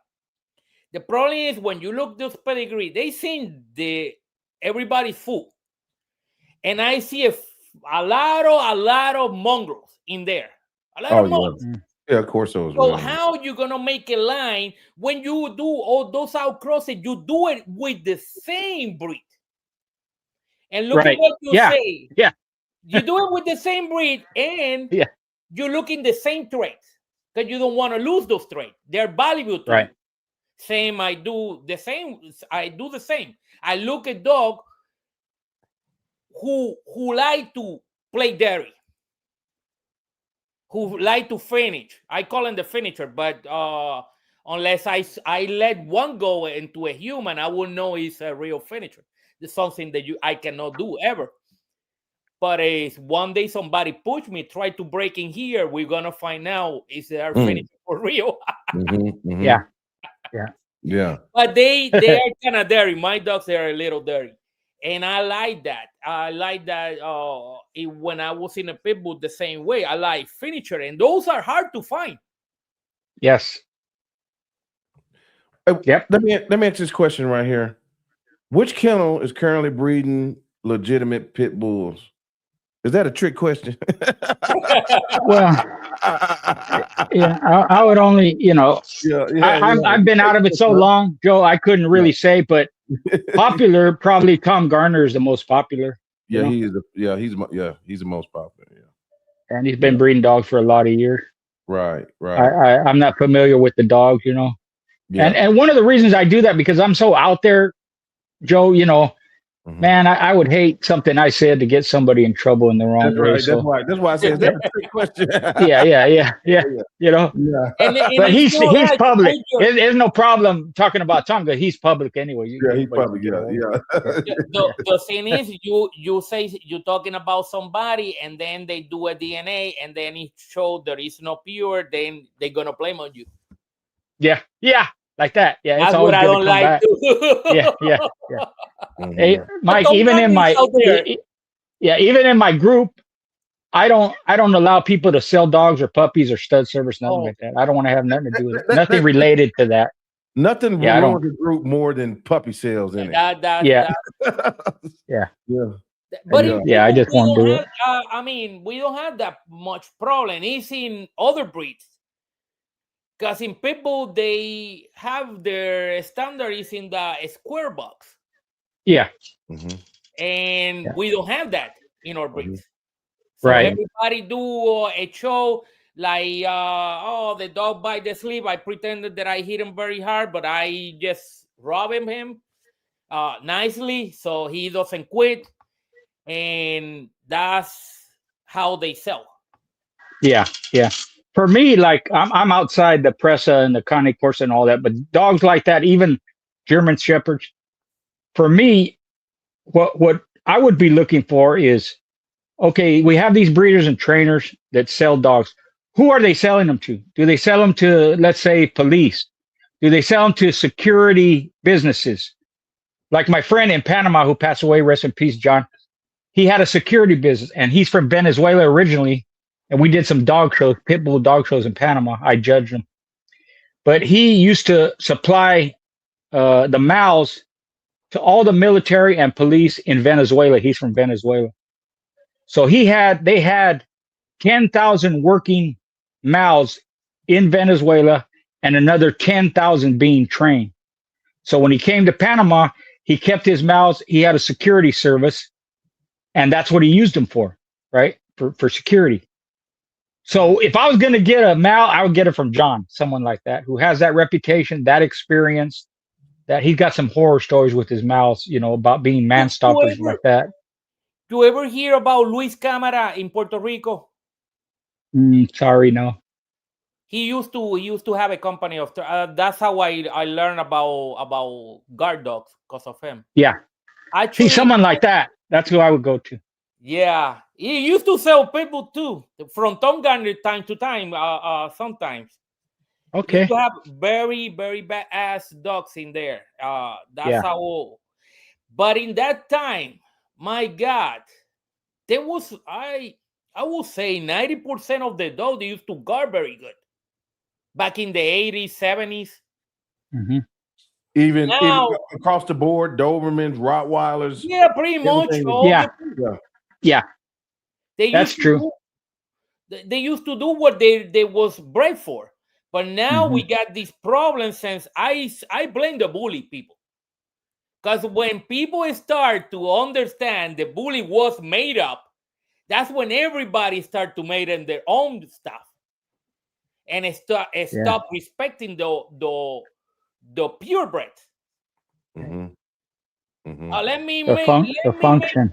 the problem is when you look those pedigree, they seen everybody's food, and I see a lot of mongrels in there, a lot of mongrels.
Yeah, Corsos.
So how you gonna make a line when you do all those outcrosses? You do it with the same breed. And look at what you say.
Yeah.
You do it with the same breed, and you look in the same traits because you don't want to lose those traits. They're valuable to you. Same, I do the same. I look at dog who like to play dairy, who like to finish. I call him the finisher, but unless I let one go into a human, I will know he's a real finisher. It's something that I cannot do ever. But if one day somebody push me, try to break in here, we're gonna find out is there finisher for real.
Yeah.
But they are kind of dairy. My dogs are a little dairy, and I like that. When I was in a pit bull the same way. I like finisher, and those are hard to find.
Yes.
Yep. Let me ask this question right here. Which kennel is currently breeding legitimate pit bulls? Is that a trick question?
Well, I would only, I've been out of it so long, Joe, I couldn't really say, but popular, probably Tom Garner is the most popular.
Yeah, he's the most popular. Yeah,
and he's been breeding dogs for a lot of years.
Right.
I'm not familiar with the dogs, and one of the reasons I do that because I'm so out there, Joe. Man, I would hate something I said to get somebody in trouble in the wrong way.
Right. That's why I said that's a trick question.
Yeah. But he's public. There's no problem talking about Tom because he's public anyway.
He's public. Yeah.
The thing is, you say you're talking about somebody, and then they do a DNA, and then it shows there is no pure. Then they're gonna blame on you.
Yeah. Like that. Yeah,
that's what I don't like.
Yeah. Hey, Mike, even in my group, I don't allow people to sell dogs or puppies or stud service, nothing like that. I don't want to have nothing to do with it. Nothing related to that.
Nothing ruins the group more than puppy sales in it.
Yeah.
But
I just want to do it.
I mean, we don't have that much problem. It's in other breeds. Because in pitbull, they have their standard is in the square box.
Yeah.
And we don't have that in our breeds. So
right.
Everybody do a show like, the dog bite the sleeve. I pretended that I hit him very hard, but I just robbed him nicely so he doesn't quit. And that's how they sell. Yeah.
For me, like I'm outside the Presa and the Cane Corsos and all that, but dogs like that, even German Shepherds, for me, what I would be looking for is, okay, we have these breeders and trainers that sell dogs. Who are they selling them to? Do they sell them to, let's say, police? Do they sell them to security businesses? Like my friend in Panama who passed away, rest in peace, John. He had a security business, and he's from Venezuela originally. And we did some dog shows, pit bull dog shows in Panama. I judged him. But he used to supply the mouths to all the military and police in Venezuela. He's from Venezuela. So they had 10,000 working mouths in Venezuela and another 10,000 being trained. So when he came to Panama, he kept his mouths. He had a security service, and that's what he used them for, right? For security. So if I was going to get a mal, I would get it from John, someone like that, who has that reputation, that experience, that he's got some horror stories with his mouths, about being man stoppers like that.
Do you ever hear about Luis Cámara in Puerto Rico?
Sorry, no.
He used to have a company of. That's how I learned about guard dogs because of him.
Yeah, see someone like that. That's who I would go to.
Yeah, he used to sell people too from Tom Garner time to time. Sometimes.
Okay.
You have very, very badass dogs in there. That's how. But in that time, my God, there was I will say 90% of the dogs they used to guard very good. back in the 80s, 70s.
Mm-hmm.
Even
Now,
across the board, Dobermans, Rottweilers.
yeah, pretty much.
everything is-
All
Yeah.
the,
Yeah,
they
that's
used to
true.
they used to do what they was bred for, but now
Mm-hmm.
we got these problems. Since I blame the bully people, because when people start to understand the bully was made up, that's when everybody start to make them their own stuff, and stop respecting the purebred.
Mhm. Mhm.
Let me
The
make
function.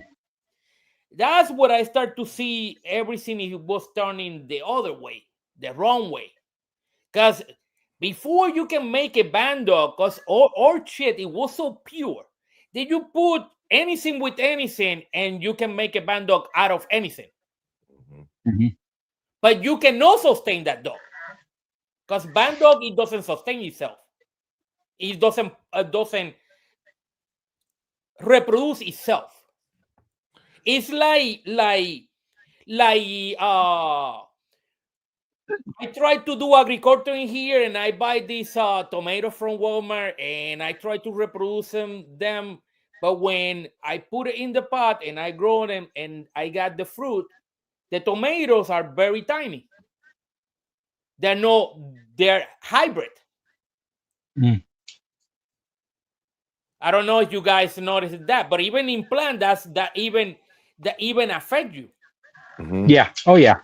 that's what I start to see. Everything it was turning the other way, the wrong way. Because before you can make a bandog, because our shit, it was so pure. Did you put anything with anything and you can make a bandog out of anything?
Mm-hmm.
But you cannot sustain that dog. Because bandog, it doesn't sustain itself. It doesn't reproduce itself. It's like I try to do agriculture in here, and I buy these tomatoes from Walmart, and I try to reproduce them. But when I put it in the pot and I grow them, and I got the fruit, the tomatoes are very tiny. They're hybrid.
Mm.
I don't know if you guys noticed that, but even in plant, that even affect you.
Mhm.
Yeah. Oh yeah.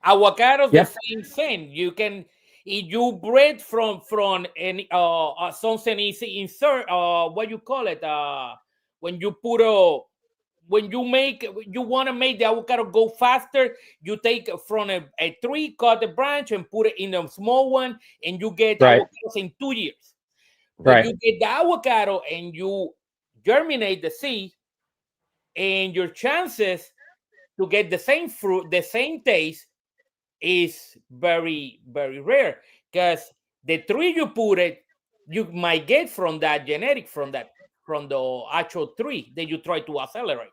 Avocados,
Yep.
the same thing. You can, if you breed from any something easy insert, what you call it, when you put when you want to make the avocado go faster, you take from a tree, cut the branch, and put it in a small one, and you get
Right.
avocados in 2 years. But
Right.
you get the avocado and you germinate the seed, and your chances to get the same fruit, the same taste, is very, very rare, because the tree you put it, you might get from that genetic, from the actual tree that you try to accelerate.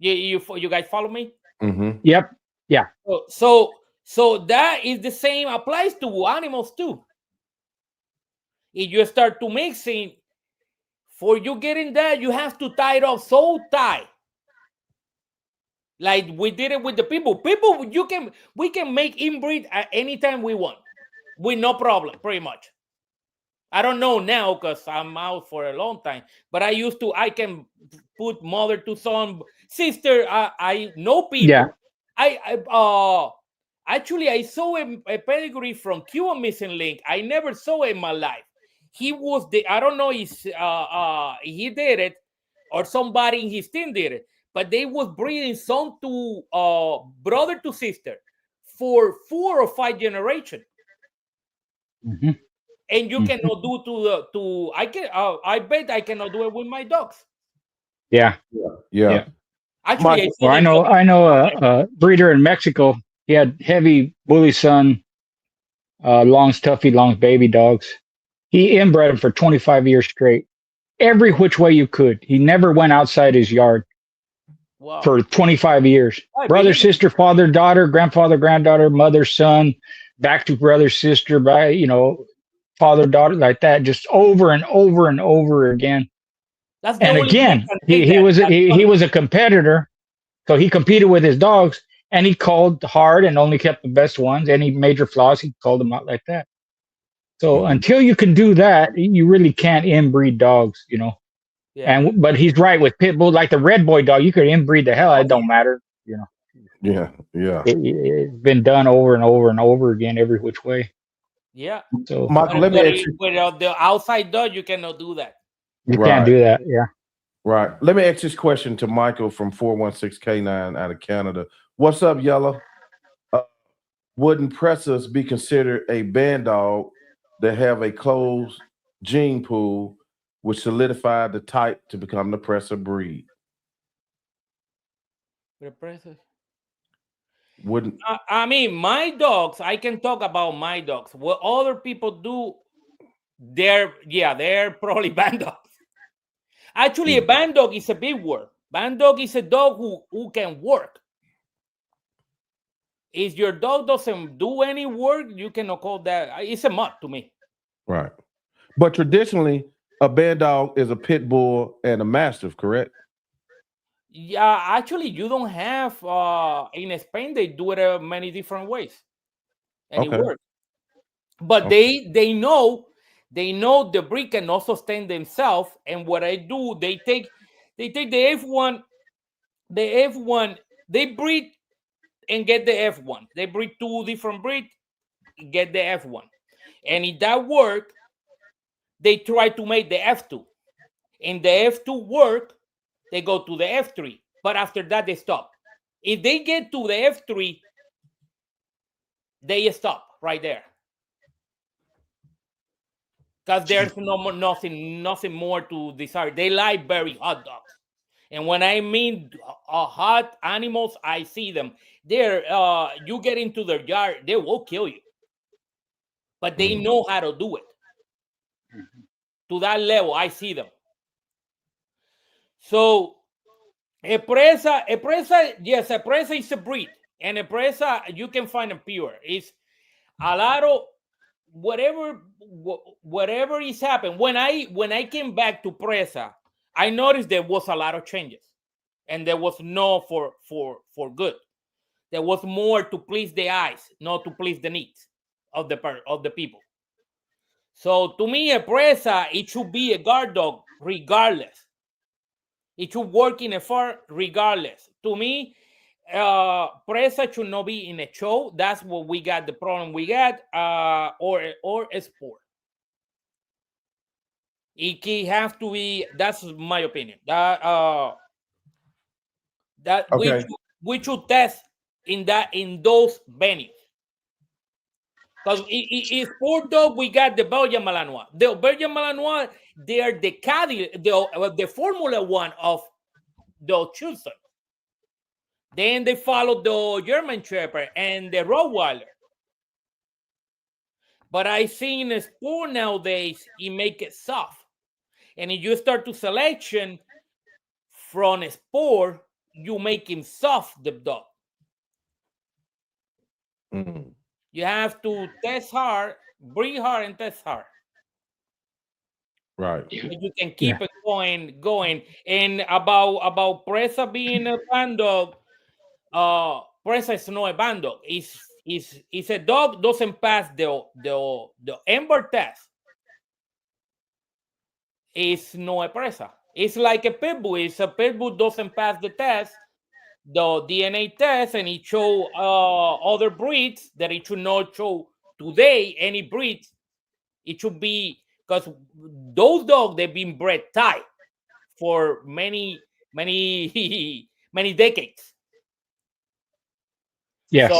You guys follow me?
Mhm.
Yep. Yeah.
So that is the same applies to animals too. If you start to mixing, for you getting that, you have to tie it up so tight. Like we did it with the people. We can make inbreed at any time we want, with no problem, pretty much. I don't know now because I'm out for a long time, but I can put mother to son, sister. I know people.
Yeah.
Actually, I saw a pedigree from Cuban Missing Link. I never saw it in my life. He was I don't know if he did it or somebody in his team did it, but they was breeding son to brother to sister for 4 or 5 generations.
Mm-hmm.
And you cannot do I bet I cannot do it with my dogs.
Yeah.
Yeah.
Actually,
Well, I know a breeder in Mexico. He had heavy bully son, long stuffy, long baby dogs. He inbred them for 25 years straight, every which way you could. He never went outside his yard for 25 years. Brother, sister, father, daughter, grandfather, granddaughter, mother, son, back to brother, sister, by father, daughter, like that, just over and over and over again. And again, he was a competitor, so he competed with his dogs, and he called hard and only kept the best ones. Any major flaws, he called them out like that. So until you can do that, you really can't inbreed dogs, Yeah. But he's right with pit bull, like the red boy dog. You could inbreed the hell; it don't matter,
Yeah.
It's been done over and over and over again, every which way.
Yeah.
So
let me ask you,
with the outside dog, you cannot do that.
You can't do that. Yeah.
Right. Let me ask this question to Michael from 416 Canine out of Canada. What's up, Yellow? Wouldn't Presas be considered a bandog that have a closed gene pool, which solidified the type to become the Presa breed? Wouldn't
I mean, my dogs, I can talk about my dogs. What other people do, they're probably bandogs. Actually, a bandog is a big word. Bandog is a dog who can work. If your dog doesn't do any work, you cannot call that. It's a mutt to me.
Right. But traditionally, a Bandog is a pit bull and a mastiff, correct?
Yeah, actually, you don't have in Spain. They do it many different ways, and it
Okay.
works. But they know the breed cannot sustain themselves. And what I do, they take the F1, they breed and get the F1. They breed two different breeds, get the F1, and if that work, they try to make the F2. And the F2 work, they go to the F3. But after that, they stop. If they get to the F3, they stop right there. Because there's nothing more to desire. They like very hot dogs. And when I mean hot animals, I see them. They're you get into their yard, they will kill you. But they know how to do it. To that level, I see them. So a presa, yes, a presa is a breed. And a presa, you can find them pure. It's a lot of whatever is happened. When I came back to presa, I noticed there was a lot of changes. And there was no for good. There was more to please the eyes, not to please the needs of the people. So to me, a presa, it should be a guard dog regardless. It should work in a farm regardless. To me, presa should not be in a show. That's what we got. The problem we got, or a sport. It has to be. That's my opinion. That
Okay.
we should test in those venues. Because in sport dog, we got the Belgian Malinois. The Belgian Malinois, they are the Formula One of the children. Then they follow the German Shepherd and the Rottweiler. But I see in sport nowadays, it make it soft. And if you start to selection from a sport, you make him soft, the dog. You have to test hard, breathe hard, and test hard.
Right.
So you can keep it going. And about Presa being a bandog, Presa is not a bandog. It's a dog doesn't pass the Ember test. It's not a Presa. It's like a pit bull. It's a pit bull doesn't pass the test, the DNA test, and it show other breeds that it should not show today. Any breeds, it should be, because those dogs, they've been bred tight for many decades.
Yes.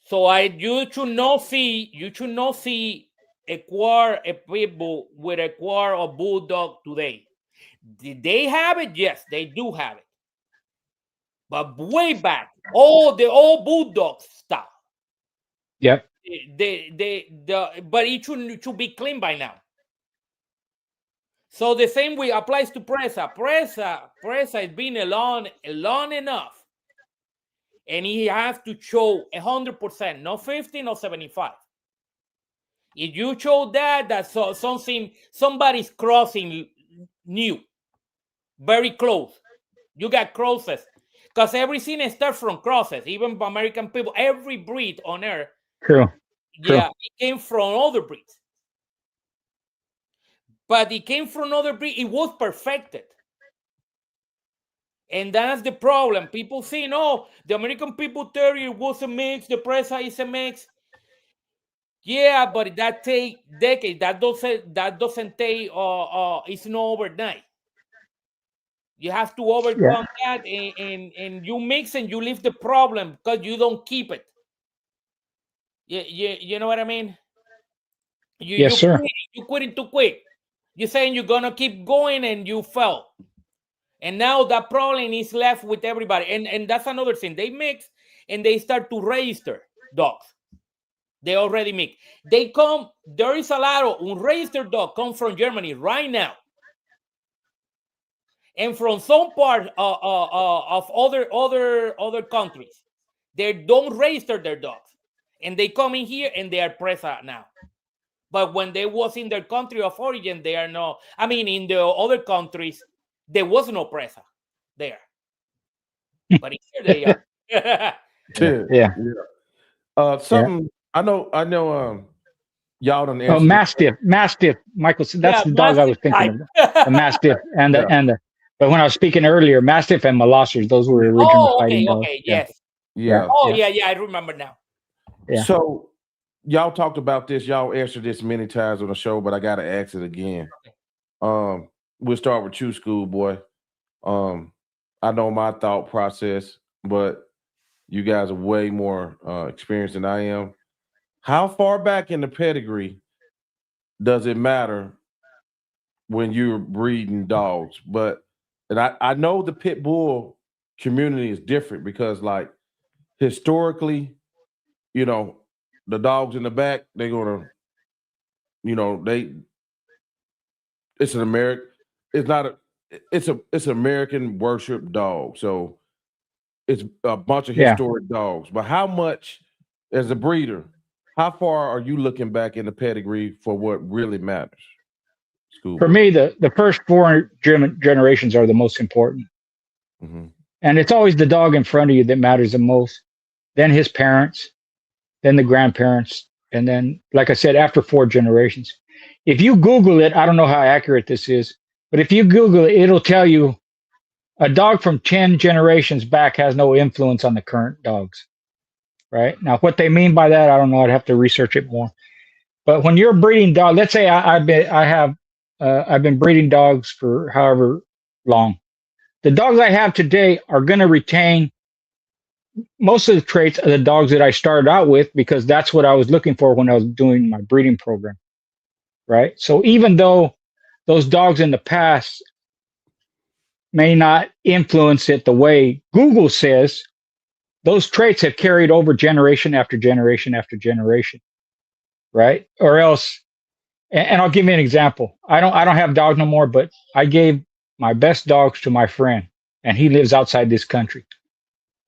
So you should not see a pit bull with a quar of bulldog today. Did they have it? Yes, they do have it. But way back, all the old bulldog stuff.
Yep.
But it should be clean by now. So the same way applies to Presa. Presa has been long enough. And he has to show 100%, not 50, not 75. If you show that's somebody's crossing new, very close. You got crosses. Because everything starts from crosses. Even American people, every breed on earth.
True.
Yeah, it came from other breeds. But it came from other breed. It was perfected. And that's the problem. People say, no, the American People Terrier was a mix. The Presa is a mix. Yeah, but that take decades. That doesn't take. It's not overnight. You have to overcome that, and you mix and you leave the problem because you don't keep it. You know what I mean?
Yes, sir.
You quit it too quick. You're saying you're gonna keep going and you fell. And now that problem is left with everybody. And that's another thing. They mix and they start to register dogs. They already mix. There is a lot of unregistered dogs come from Germany right now. And from some part of other countries. They don't register their dogs, and they come in here and they are Presa now. But when they was in their country of origin, they are no. I mean, in the other countries, there was no Presa there, but here they are.
Yeah.
Something I know. Y'all done.
Oh, Mastiff, Michael. That's the dog I was thinking of. The Mastiff and the. But when I was speaking earlier, Mastiff and Molossers, those were original fighting dogs.
Okay, yes.
Yeah.
Oh, yeah, I remember now.
Yeah.
So y'all talked about this. Y'all answered this many times on the show, but I gotta ask it again. We'll start with you, Schoolboy. I know my thought process, but you guys are way more experienced than I am. How far back in the pedigree does it matter when you're breeding dogs? And I know the pit bull community is different because, like, historically, you know, the dogs in the back, they're gonna, you know, it's an American, it's an American worship dog. So it's a bunch of historic dogs. But how much, as a breeder, how far are you looking back in the pedigree for what really matters?
For me, the first 4 generations are the most important.
Mm-hmm.
And it's always the dog in front of you that matters the most. Then his parents, then the grandparents, and then, like I said, after 4 generations. If you Google it, I don't know how accurate this is, but if you Google it, it'll tell you a dog from 10 generations back has no influence on the current dogs. Right? Now, what they mean by that, I don't know. I'd have to research it more. But when you're breeding dog, let's say I've been breeding dogs for however long. The dogs I have today are going to retain most of the traits of the dogs that I started out with, because that's what I was looking for when I was doing my breeding program. Right? So even though those dogs in the past may not influence it the way Google says, those traits have carried over generation after generation after generation, right? Or else, and I'll give you an example. I don't have dogs no more, but I gave my best dogs to my friend, and he lives outside this country.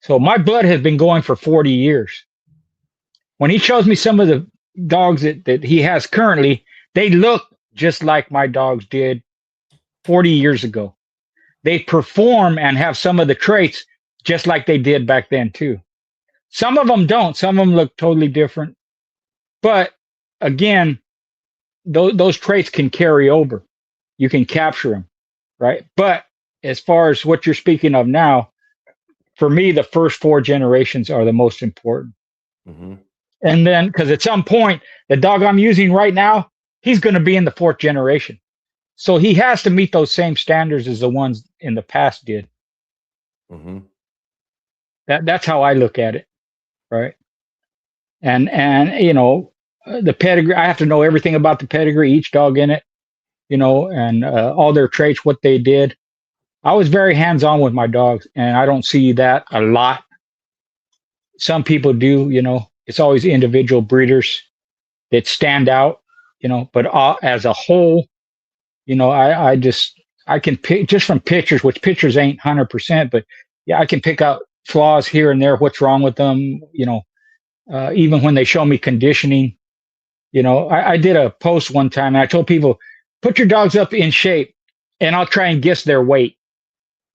So my blood has been going for 40 years. When he shows me some of the dogs that he has currently, they look just like my dogs did 40 years ago. They perform and have some of the traits just like they did back then too. Some of them don't. Some of them look totally different. But again, those traits can carry over. You can capture them, right? But as far as what you're speaking of now, for me, the first 4 generations are the most important.
Mm-hmm.
And then, because at some point, the dog I'm using right now, he's going to be in the 4th generation. So he has to meet those same standards as the ones in the past did.
Mm-hmm.
That's how I look at it, right? And you know, the pedigree, I have to know everything about the pedigree, each dog in it, you know, and all their traits, what they did. I was very hands-on with my dogs, and I don't see that a lot. Some people do, you know. It's always individual breeders that stand out, you know, but as a whole, you know, I can pick just from pictures, which pictures ain't 100%, but yeah, I can pick out flaws here and there, what's wrong with them, you know, even when they show me conditioning. You know, I did a post one time and I told people, put your dogs up in shape and I'll try and guess their weight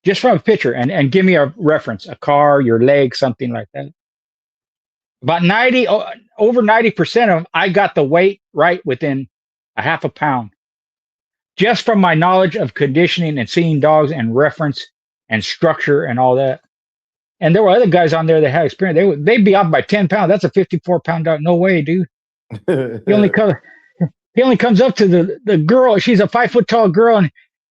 just from a picture, and give me a reference, a car, your leg, something like that. About over 90% of them, I got the weight right within a half a pound, just from my knowledge of conditioning and seeing dogs and reference and structure and all that. And there were other guys on there that had experience. They'd be off by 10 pounds. That's a 54-pound dog. No way, dude. He only comes up to the girl. She's a 5 foot tall girl,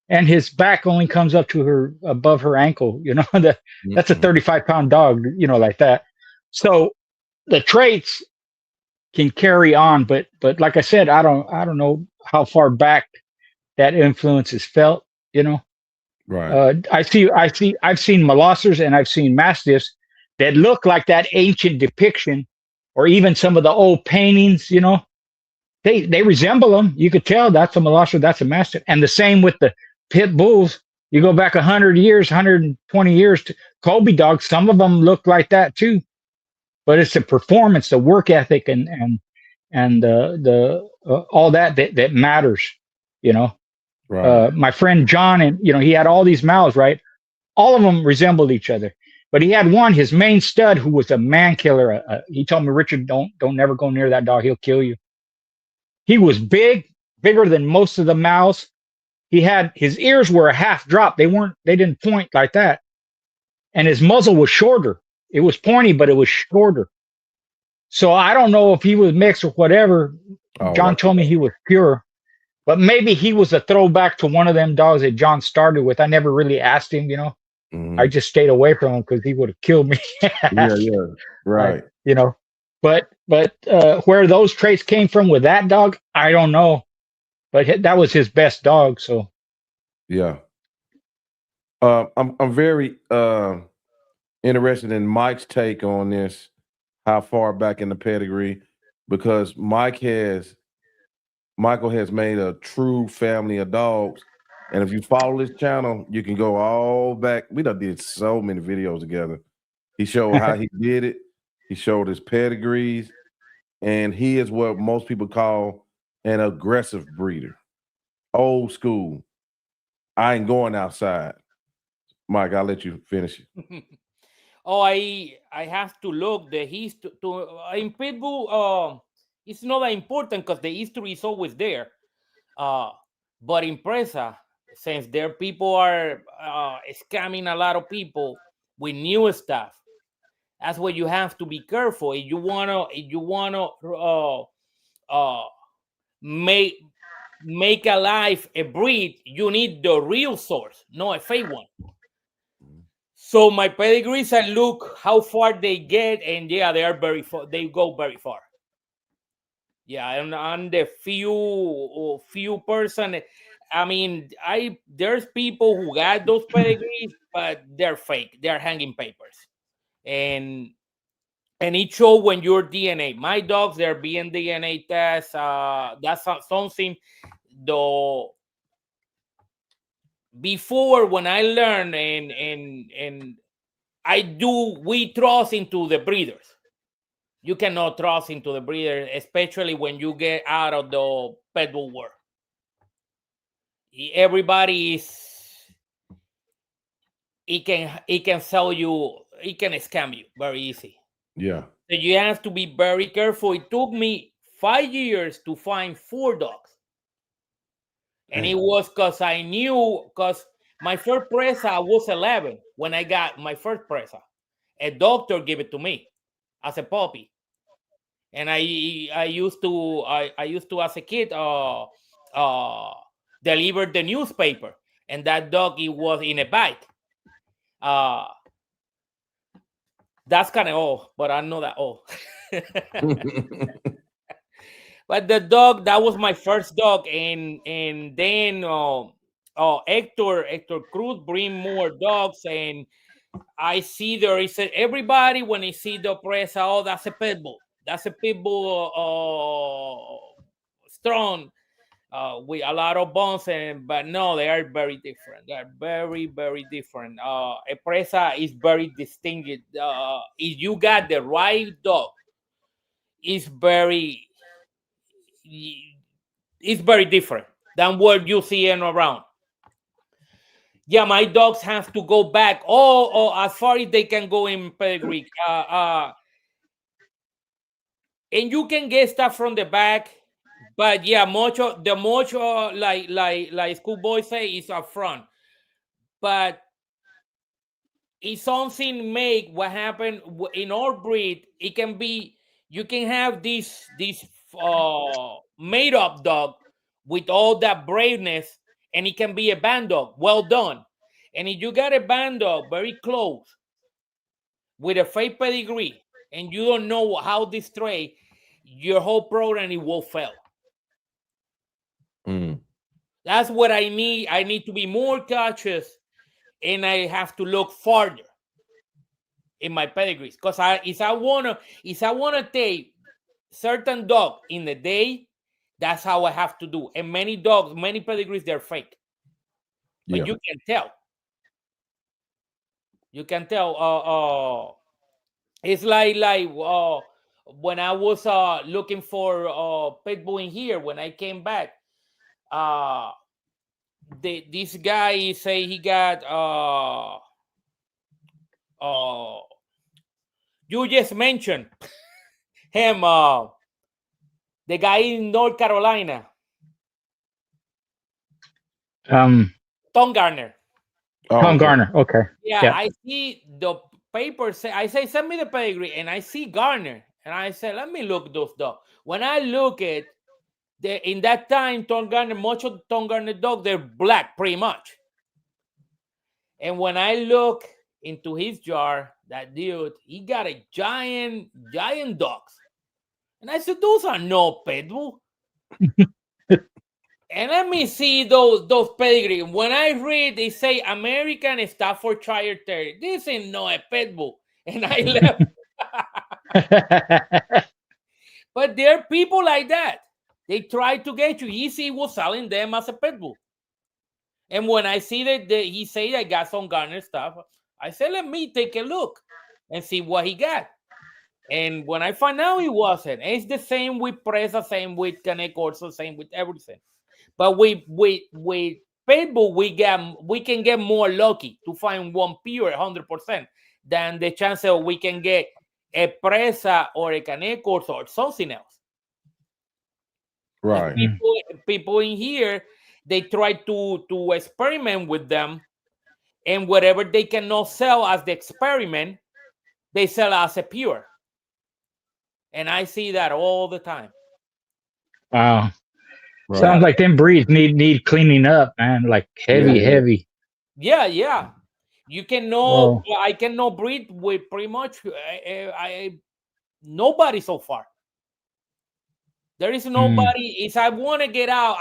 and his back only comes up to her, above her ankle. You know, that's a 35-pound dog, you know, like that. So the traits can carry on, but like I said, I don't know how far back that influence is felt, you know.
Right.
I've seen Molossers and I've seen Mastiffs that look like that ancient depiction, or even some of the old paintings, you know. They resemble them. You could tell that's a Molosser, that's a Mastiff. And the same with the pit bulls. You go back 100 years, 120 years to Colby dogs. Some of them look like that too. but it's the performance, the work ethic, and the all that matters. You know,
Right.
my friend John, and he had all these mouths, right? All of them resembled each other, but he had one, his main stud, who was a man killer. He told me, Richard, don't never go near that dog. He'll kill you. He was bigger than most of the mouths. His ears were a half drop. They didn't point like that. And his muzzle was shorter. It was pointy, but it was shorter. So I don't know if he was mixed or whatever. John told me he was pure, but maybe he was a throwback to one of them dogs that John started with. I never really asked him, I just stayed away from him because he would have killed me.
Yeah. Right.
But where those traits came from with that dog, I don't know. But that was his best dog. So
yeah. I'm very interested in Mike's take on this, how far back in the pedigree, because Michael has made a true family of dogs. And if you follow this channel, you can go all back. We done did so many videos together. He showed how he did it. He showed his pedigrees. And he is what most people call an aggressive breeder. Old school. I ain't going outside. Mike, I'll let you finish it.
I have to look the history in Pitbull. It's not that important because the history is always there. But in Presa, since their people are scamming a lot of people with new stuff, that's where you have to be careful. If you wanna make alive a breed, you need the real source, not a fake one. So my pedigrees, I look how far they get, and yeah, they are very far. They go very far. Yeah, and the few person. I mean, there's people who got those pedigrees, but they're fake. They're hanging papers, and it shows when your DNA. My dogs, they're being DNA tests. That's something. Though before, when I learned and we trust into the breeders. You cannot trust into the breeder, especially when you get out of the pet bull world. Everybody he can sell you, he can scam you very easy.
Yeah.
So you have to be very careful. It took me 5 years to find 4 dogs. And it was because my first Presa, I was 11 when I got my first Presa. A doctor gave it to me as a puppy. And I used to as a kid deliver the newspaper, and that dog, it was in a bike. That's kind of old, but I'm not that old. But the dog, that was my first dog, and then Hector Cruz bring more dogs, and I see there is everybody when they see the Presa, oh, that's a pit bull. That's a pit bull, strong, with a lot of bones, but no, they are very different. They are very, very different. A Presa is very distinct. If you got the right dog, it's very different than what you see around. Yeah, my dogs have to go back as far as they can go in pedigree. And you can get stuff from the back, but yeah, like Schoolboy say, is up front. But it's something make what happened in our breed. It can be, you can have this made up dog with all that braveness, and it can be a Bandog, well done. And if you got a Bandog very close with a fake pedigree, and you don't know how this stray, your whole program, it will fail. That's what I need. I need to be more cautious, and I have to look farther in my pedigrees. Because if I wanna take certain dog in the day, that's how I have to do. And many dogs, many pedigrees, they're fake. But you can tell. You can tell. It's like when I was looking for pit bull in here when I came back. This guy say he got you just mentioned him, the guy in North Carolina, Tom Garner.
Tom Garner. Okay.
Yeah, I see the paper say, I say, send me the pedigree, and I see Garner, and I said, let me look those dogs. When I look at in that time, Tom Garner, much of Tom Garner dogs, they're black pretty much. And when I look into his jar, that dude, he got a giant dogs. And I said, those are no pit bull. And let me see those pedigree. When I read, they say American Staffordshire Terrier. This ain't no a pit bull. And I left. But there are people like that. They try to get you. He was selling them as a pit bull. And when I see that he say I got some Garner stuff, I said, let me take a look and see what he got. And when I find out it wasn't, it's the same with Presa, same with Cane Corsos, same with everything. But with pit bull, we can get more lucky to find one pure 100% than the chance that we can get a Presa or a Cane Corso or something else.
Right.
People in here, they try to experiment with them, and whatever they cannot sell as the experiment, they sell as a pure. And I see that all the time.
Wow. Right. Sounds like them breeds need cleaning up, man. Like heavy.
Yeah. You cannot. I cannot breed with pretty much nobody so far. There is nobody. If I want to get out,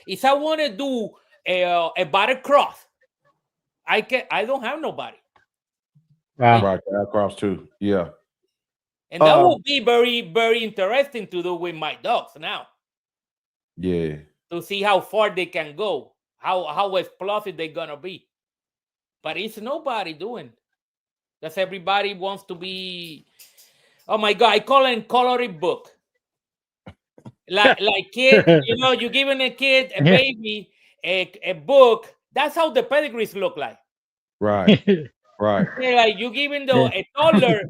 if I want to do a battle cross, I don't have nobody.
Wow.
Right, cross too. Yeah.
And that will be very, very interesting to do with my dogs now.
Yeah.
To see how far they can go, how explosive they're gonna be. But it's nobody doing. Because everybody wants to be. Oh my God! I call it coloring book. Like kid, you're giving a kid, a baby, a book. That's how the pedigrees look like.
Right. Right.
Yeah, like you giving a toddler.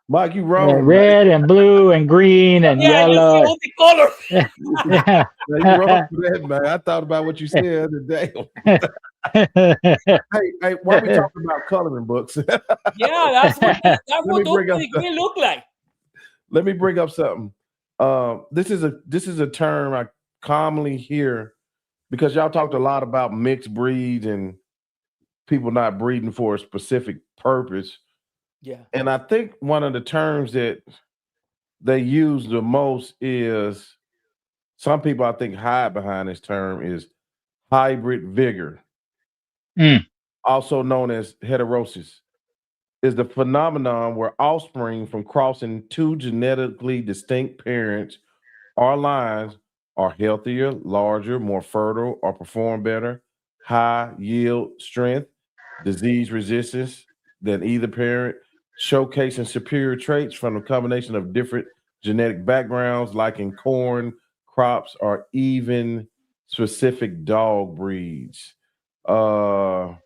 Mike, you wrong.
Red and blue and green and yellow.
You see all the colors.
Yeah.
You wrong for that, man. I thought about what you said the other day. hey, why are we talking about coloring books?
Yeah, that's what those pedigree look like.
Let me bring up something. This is a term I commonly hear because y'all talked a lot about mixed breeds and people not breeding for a specific purpose.
Yeah.
And I think one of the terms that they use the most is, some people I think hide behind this term, is hybrid vigor, also known as heterosis, is the phenomenon where offspring from crossing two genetically distinct parents or lines are healthier, larger, more fertile, or perform better, high yield strength, disease resistance than either parent, showcasing superior traits from a combination of different genetic backgrounds, like in corn, crops, or even specific dog breeds.
Yeah.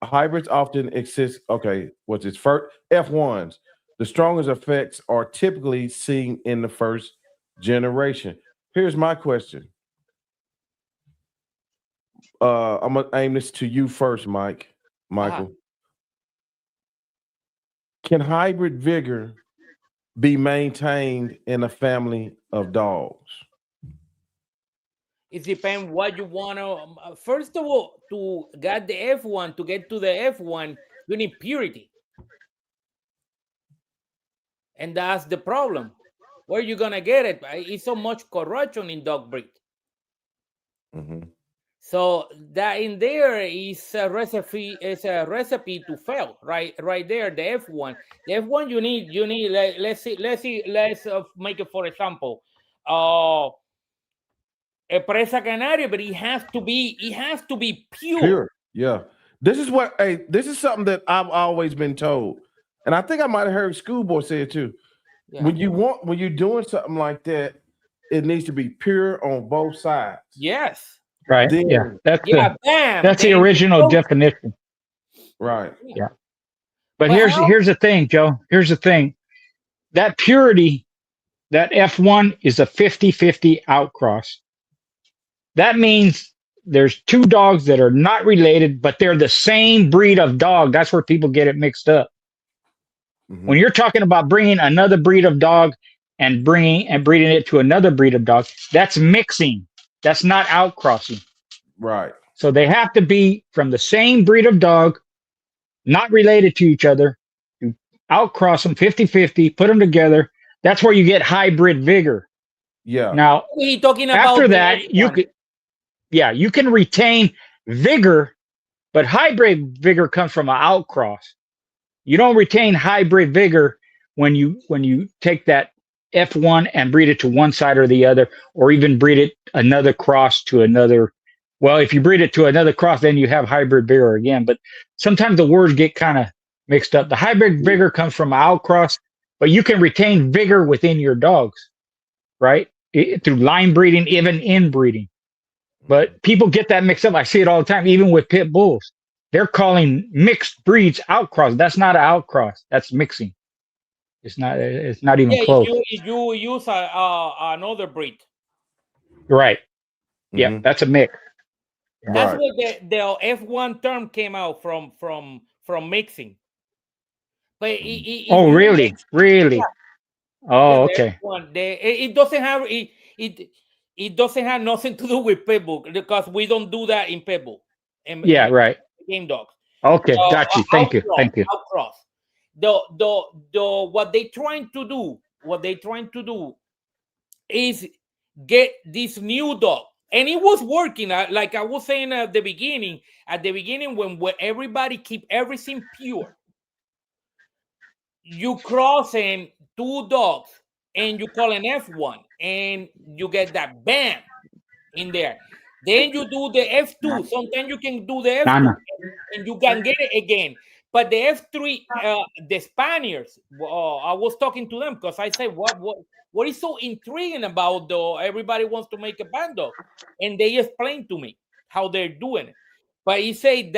Hybrids often exist. Okay, what's its first? F1s. The strongest effects are typically seen in the first generation. Here's my question. I'm gonna aim this to you first, Michael. Can hybrid vigor be maintained in a family of dogs?
It depends what you want to. First of all, to get the F1, to get to the F1, you need purity. And that's the problem. Where are you going to get it? It's so much corruption in dog breed.
Mm-hmm.
So that in there is a recipe to fail. Right there, the F1. The F1 you need. Let's make it, for example, a Presa Canario, but it has to be pure.
Yeah. This is something that I've always been told, and I think I might have heard Schoolboy say it too.
Yeah.
When you're doing something like that, it needs to be pure on both sides.
Yes.
Right.
Then-
Yeah.
Bam.
That's the
Then
original
you go.
definition.
Right.
Yeah. But
But
here's the thing, Joe. Here's the thing. That purity, that F1 is a 50-50 outcross. That means there's two dogs that are not related, but they're the same breed of dog. That's where people get it mixed up.
Mhm.
When you're talking about bringing another breed of dog and breeding it to another breed of dog, that's mixing. That's not outcrossing.
Right.
So they have to be from the same breed of dog, not related to each other. You outcross them 50-50, put them together. That's where you get hybrid vigor.
Yeah.
Now,
He talking about
after
the
that, you
F1.
could, you can retain vigor, but hybrid vigor comes from an outcross. You don't retain hybrid vigor when you take that F1 and breed it to one side or the other, or even breed it another cross to another. Well, if you breed it to another cross, then you have hybrid vigor again. But sometimes the words get kind of mixed up. The hybrid vigor comes from outcross, but you can retain vigor within your dogs, right? Through line breeding, even inbreeding. But people get that mixed up. I see it all the time, even with pit bulls. They're calling mixed breeds outcross. That's not an outcross. That's mixing. It's not even close.
If you use another breed.
Right. Yeah,
Mhm.
that's a mix.
That's
Right.
where the F1 term came out from mixing. But
Oh, really? Really? Oh, okay.
It doesn't have it doesn't have nothing to do with pit bull because we don't do that in pit bull.
Yeah, right.
Game dogs.
Okay, got you. Thank you.
Outcross. The what they trying to do is get this new dog, and it was working. Like I was saying at the beginning when everybody keep everything pure, you crossing two dogs and you call an F1 and you get that bam in there. Then you do the F2. Sometimes you can do the F2 and you can get it again. But the F3, the Spaniards, I was talking to them because I said, what is so intriguing about everybody wants to make a Bandog? And they explained to me how they're doing it. But he said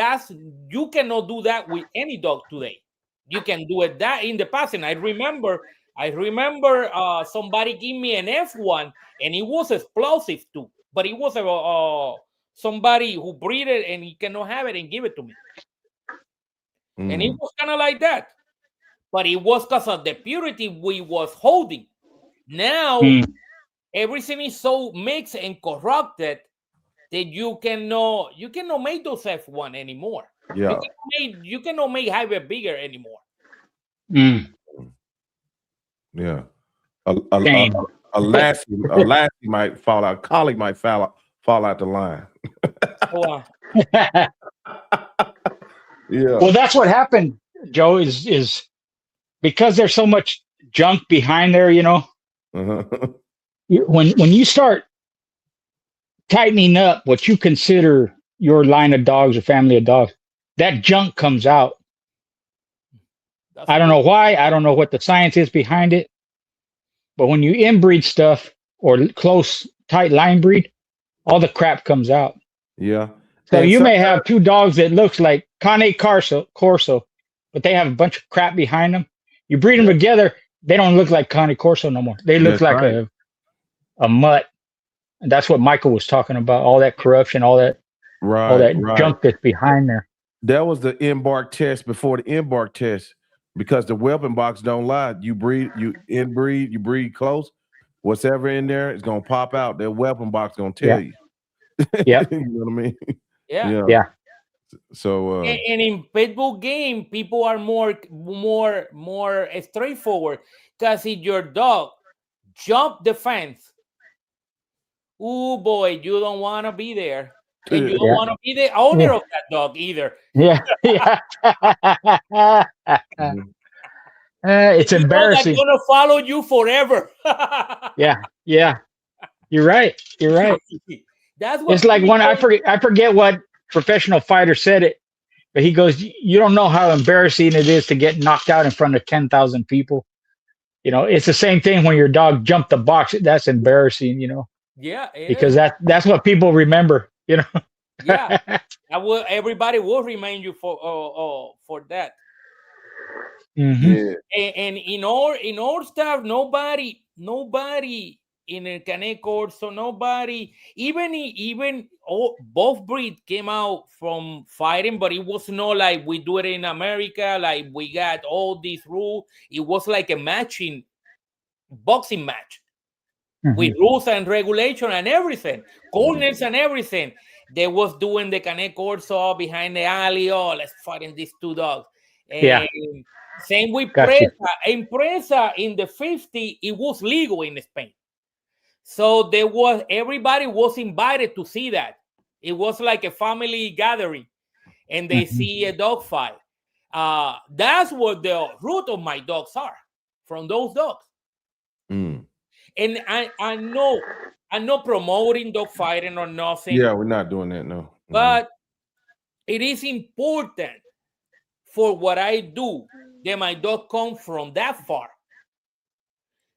you cannot do that with any dog today. You can do it that in the past. And I remember somebody gave me an F1 and it was explosive too. But it was somebody who breed it and he cannot have it and give it to me. And it was kind of like that. But it was because of the purity we was holding. Now, everything is so mixed and corrupted that you cannot make those F1 anymore.
Yeah.
You cannot make hybrid vigor anymore.
Yeah. A lassie might fall out. Collie might fall out the line. Yeah.
Well, that's what happened, Joe, is because there's so much junk behind there,
Uh-huh.
when you start tightening up what you consider your line of dogs or family of dogs, that junk comes out. I don't know why. I don't know what the science is behind it. But when you inbreed stuff or close, tight line breed, all the crap comes out.
Yeah.
So
And
you may have two dogs that looks like Cane Corso, but they have a bunch of crap behind them. You breed them together, they don't look like Cane Corso no more. They look like a mutt. And that's what Michael was talking about, all that corruption, all that junk that's behind there.
That was the embark test before the embark test, because the whelping box don't lie. You inbreed, you breed close. What's ever in there is gonna pop out. That whelping box gonna tell you.
Yeah.
You know what I mean?
Yeah.
So
and in pitbull game, people are more straightforward. Because if your dog jump the fence, oh boy, you don't want to be there. And you don't want to be the owner of that dog either.
Yeah. It's embarrassing.
They're gonna follow you forever.
Yeah. You're right.
That's what
it's like one. I forget what professional fighter said it. But he goes, you don't know how embarrassing it is to get knocked out in front of 10,000 people. It's the same thing when your dog jumped the box. That's embarrassing,
Yeah, it
because
is.
that's what people remember,
Yeah, everybody will remind you for that.
Mhm.
Yeah.
And in our staff, nobody in el Cane Corso, nobody, even both breeds came out from fighting, but it was not like we do it in America, like we got all these rules. It was like a boxing match with rules and regulation and everything, corners and everything. They was doing the Cane Corso behind the alley. Oh, let's fight in these two dogs.
Yeah.
And same with
Gotcha.
Presa. In Presa, in the 50s, it was legal in Spain. So everybody was invited to see that. It was like a family gathering, and they see a dog fight. That's what the root of my dogs are, from those dogs.
Mm.
And I'm not promoting dog fighting or nothing.
Yeah, we're not doing that, no.
But it is important for what I do that my dog come from that far.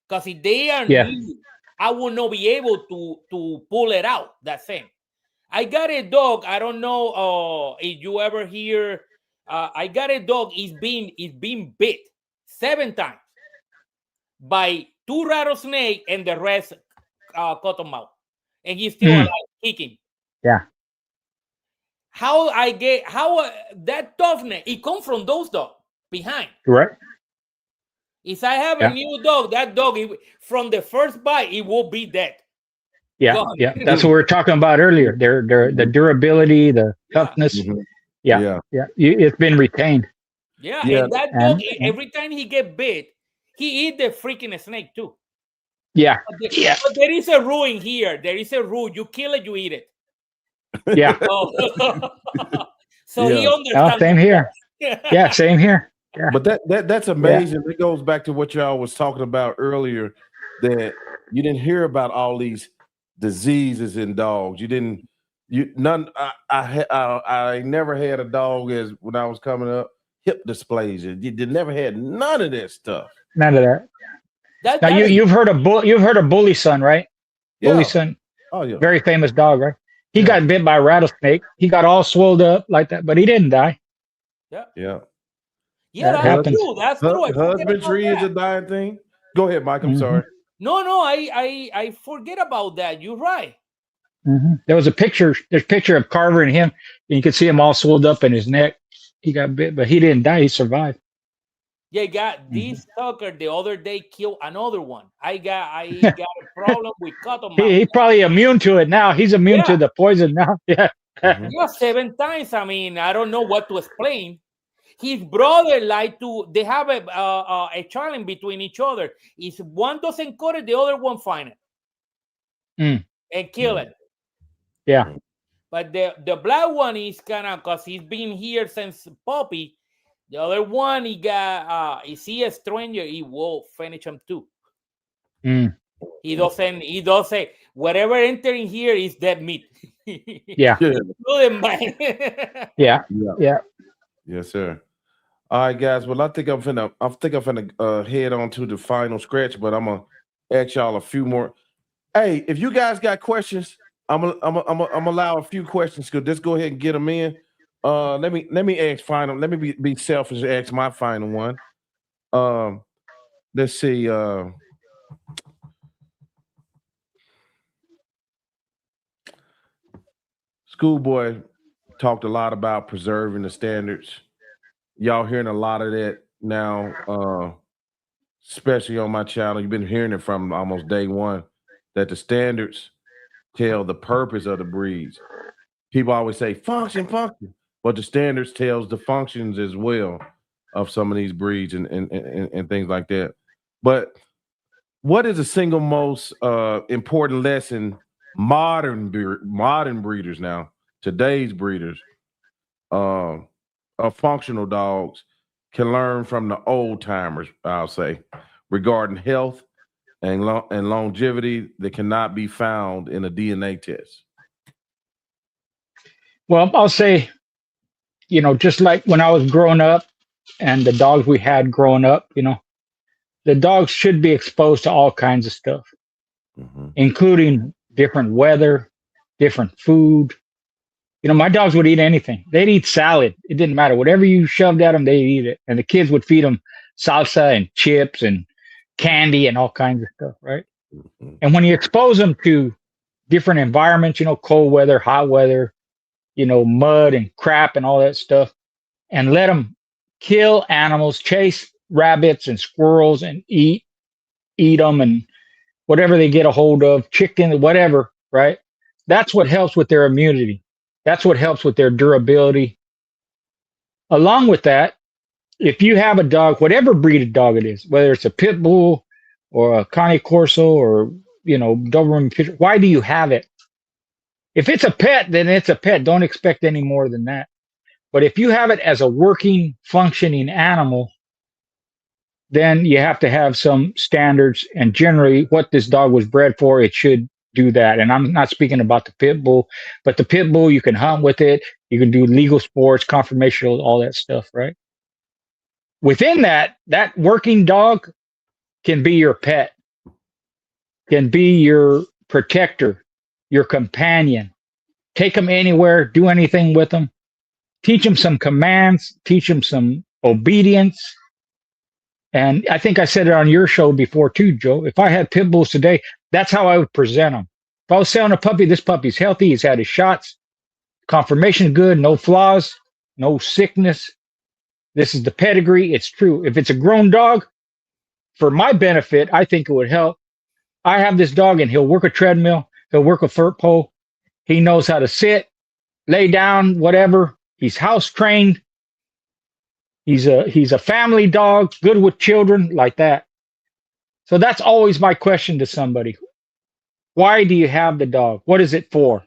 Because if they are new, I will not be able to pull it out, that thing. I got a dog. I don't know if you ever hear. I got a dog. It's been bit 7 times by 2 rattlesnakes and the rest cut him out, and he's still alive, kicking.
Yeah.
How that toughness? It comes from those dogs behind.
Correct.
If I have a new dog, that dog from the first bite, it will be dead.
Yeah,
Gone.
yeah. That's what we were talking about earlier. The durability, the toughness. Yeah. It's been retained.
Yeah, and that dog, every time he get bit, he eat the freaking snake too.
Yeah.
But there is a rule in here. There is a rule. You kill it, you eat it.
Yeah.
So he understands.
Same here. Yeah, same here. Yeah.
But that's amazing. It goes back to what y'all was talking about earlier, that you didn't hear about all these diseases in dogs. I never had a dog as when I was coming up, hip dysplasia. You never had none of that stuff.
None of that. Now you've heard of Bully Son, right?
Yeah.
Bully Son.
Oh yeah.
Very famous dog, right? He got bit by a rattlesnake. He got all swelled up like that, but he didn't die.
Yeah,
That
that's true. That's true.
Husbandry is a dying thing. Go ahead, Mike. I'm sorry.
No, I forget about that. You're right.
There was a picture. There's a picture of Carver and him, and you can see him all swelled up in his neck. He got bit, but he didn't die. He survived.
Yeah, got this sucker the other day killed another one. I got a problem with cottonmouth.
He's probably immune to it now. He's immune to the poison now. Yeah.
Yeah, 7 times. I mean, I don't know what to explain. His brother they have a challenge between each other. If one doesn't cut it, the other one find it and kill it.
Yeah.
But the black one is kind of, because he's been here since puppy. The other one, he got, is he a stranger? He will finish him too. He doesn't, whatever entering here is dead meat.
Yeah. Yeah.
Yes, sir. All right, guys. Well, I think I'm finna head on to the final scratch, but I'm gonna ask y'all a few more. Hey, if you guys got questions, I'm gonna allow a few questions. Just go ahead and get them in. Let me ask final. Let me be selfish and ask my final one. Let's see. Schoolboy talked a lot about preserving the standards. Y'all hearing a lot of that now, especially on my channel. You've been hearing it from almost day one, that the standards tell the purpose of the breeds. People always say function, but the standards tells the functions as well of some of these breeds and things like that. But what is the single most important lesson modern breeders now, today's breeders of functional dogs can learn from the old timers, I'll say, regarding health and longevity that cannot be found in a DNA test?
Well, I'll say just like when I was growing up and the dogs we had growing up, the dogs should be exposed to all kinds of stuff, including different weather, different food. My dogs would eat anything. They'd eat salad. It didn't matter. Whatever you shoved at them, they'd eat it. And the kids would feed them salsa and chips and candy and all kinds of stuff, right? And when you expose them to different environments, cold weather, hot weather, mud and crap and all that stuff, and let them kill animals, chase rabbits and squirrels and eat them and whatever they get a hold of, chicken, whatever, right? That's what helps with their immunity. That's what helps with their durability. Along with that, if you have a dog, whatever breed of dog it is, whether it's a pit bull or a Cane Corso or, Doberman Pinscher, why do you have it? If it's a pet, then it's a pet. Don't expect any more than that. But if you have it as a working, functioning animal, then you have to have some standards. And generally, what this dog was bred for, it should do that. And I'm not speaking about the pit bull, but the pit bull, you can hunt with it. You can do legal sports, conformational, all that stuff, right? Within that working dog can be your pet, can be your protector, your companion. Take them anywhere, do anything with them. Teach them some commands, teach them some obedience. And I think I said it on your show before too, Joe. If I had pit bulls today, that's how I would present them. If I was selling a puppy, this puppy's healthy, he's had his shots, conformation good, no flaws, no sickness. This is the pedigree. It's true. If it's a grown dog, for my benefit, I think it would help. I have this dog and he'll work a treadmill, he'll work a foot pole. He knows how to sit, lay down, whatever. He's house trained. He's a family dog, good with children, like that. So that's always my question to somebody. Why do you have the dog? What is it for?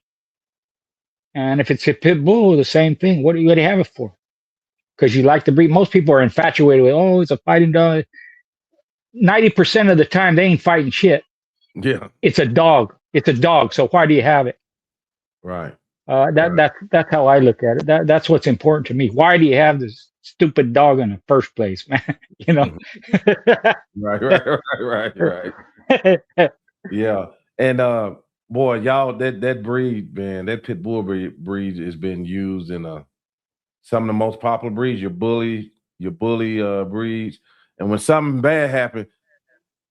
And if it's a pit bull, the same thing. What do you have it for? Because you like the breed. Most people are infatuated with, it's a fighting dog. 90% of the time, they ain't fighting shit.
Yeah.
It's a dog. It's a dog. So why do you have it?
Right.
That's how I look at it. That's what's important to me. Why do you have this stupid dog in the first place, man?
Right. Yeah. And boy, y'all, that breed, man, that pit bull breed has been used in some of the most popular breeds, your bully breeds. And when something bad happened,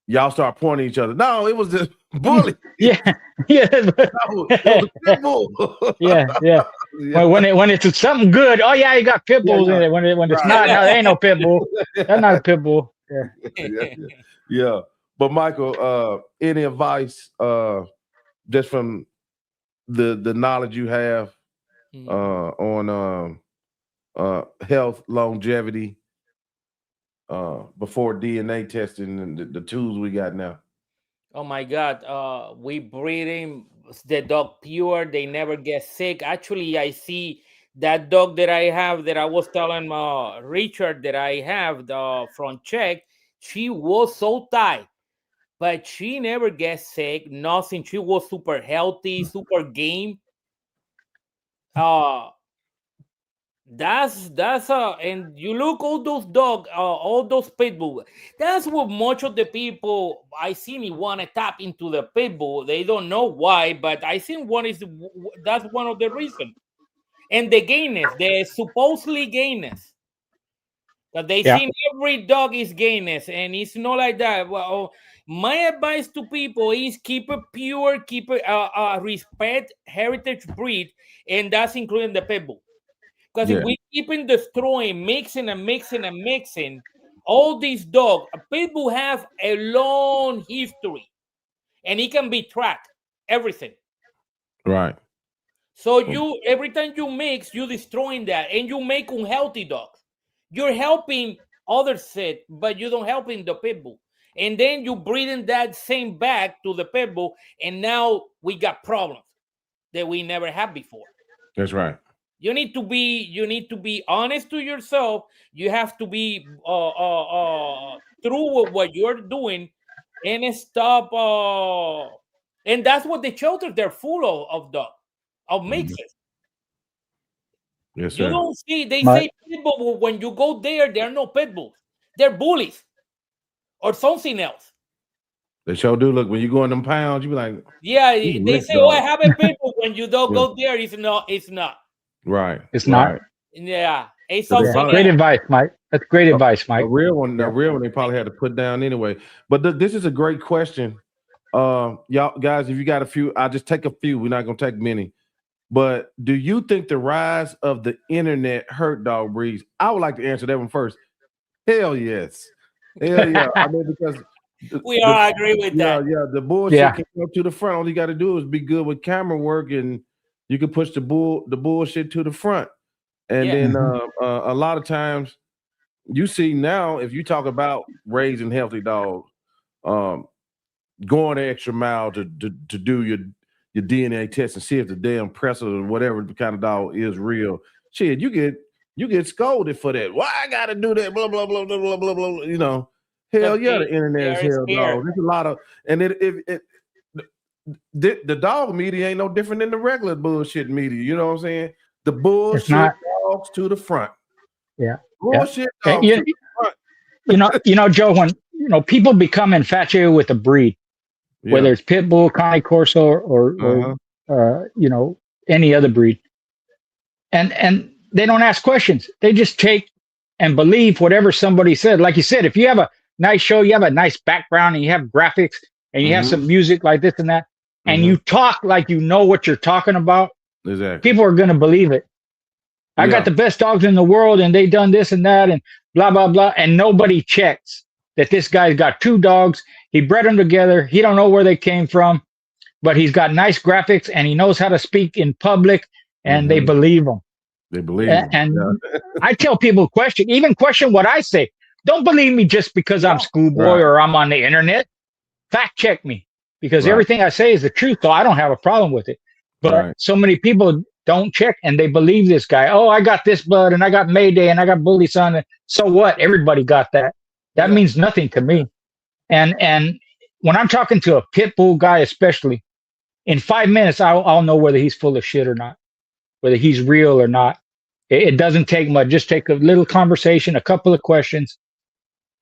y'all start pointing at each other. No, it was the bully.
Yeah.
It was the pit bull.
Yeah. When it's something good, you got pit bulls in it. When it's not, no, there ain't no pit bull. That's not a pit bull.
Yeah. But Michael, any advice just from the knowledge you have on health, longevity, before DNA testing and the tools we got now?
Oh my God, we breeding the dog pure. They never get sick. Actually, I see that dog that I have that I was telling Richard that I have from Czech. She was so tight, but she never gets sick. Nothing. She was super healthy, super game. That's and you look all those dogs, all those pit bull. That's what much of the people I see me want to tap into the pit bull. They don't know why, but I think that's one of the reasons. And the gayness, the supposedly gayness, that they think every dog is gayness, and it's not like that. Well, my advice to people is keep it pure, keep it respect heritage breed, and that's including the pit bull. Because if we keep on destroying, mixing, all these dogs, a pit bull have a long history, and it can be tracked, everything.
Right.
So every time you mix, you're destroying that, and you make unhealthy dogs. You're helping other set, but you don't helping the pit bull. And then you breeding that same back to the pit bull, and now we got problems that we never had before.
That's right.
You need to be honest to yourself. You have to be true with what you're doing, and stop. And that's what the shelters they're full of mixes.
Yes,
You
sir.
don't see, they
My-
say pit bull, but when you go there are no pit bulls. They're bullies or something else.
They sure do. Look, when you go in them pounds, you be like,
Yeah,
"He's a
they
lick
say, "Oh, I
dog."
have a pit bull." When you don't
Yeah.
go there, it's not. It's not.
Right.
It's
right.
not.
Yeah, it's
So they
Yeah.
something
Great
else.
advice, Mike. That's great advice, Mike.
A real one,
Yeah.
a real one. They probably had to put down anyway. But this is a great question, y'all guys. If you got a few, I'll just take a few. We're not gonna take many. But do you think the rise of the internet hurt dog breeds? I would like to answer that one first. Hell yes. Hell yeah. I mean, because
We all agree with that.
Yeah, the bullshit
Yeah.
can come to the front. All you got to do is be good with camera work, and you can push the bullshit to the front. And
Yeah.
then a lot of times, you see now, if you talk about raising healthy dogs, going the extra mile to do your DNA test and see if the damn Presa or whatever kind of dog is real. Shit, you get scolded for that. Why I got to do that? Blah blah blah blah blah blah blah. You know. Hell yeah, the internet is hell dog. There's a lot of, and the dog media ain't no different than the regular bullshit media. You know what I'm saying? The bullshit dogs to the front.
Yeah.
Bullshit
Yeah.
dogs to the front.
You know, Joe, when people become infatuated with a breed, whether it's pit bull, cane corso, or any other breed, and they don't ask questions. They just take and believe whatever somebody said. Like you said, if you have a nice show, you have a nice background, and you have graphics, and you have some music like this and that, and you talk like you know what you're talking about,
exactly,
people are going to believe it. I got the best dogs in the world, and they done this and that, and blah, blah, blah, and nobody checks that this guy's got 2 dogs. He bred them together. He don't know where they came from, but he's got nice graphics, and he knows how to speak in public, and they believe him.
They believe
and I tell people question what I say. Don't believe me just because I'm Schoolboy or I'm on the internet. Fact check me, because everything I say is the truth, so I don't have a problem with it. But so many people don't check, and they believe this guy. Oh, I got this blood, and I got Mayday, and I got Bully Son. And so what? Everybody got that. That means nothing to me. And when I'm talking to a pit bull guy, especially, in 5 minutes, I'll know whether he's full of shit or not, whether he's real or not. It doesn't take much. Just take a little conversation, a couple of questions.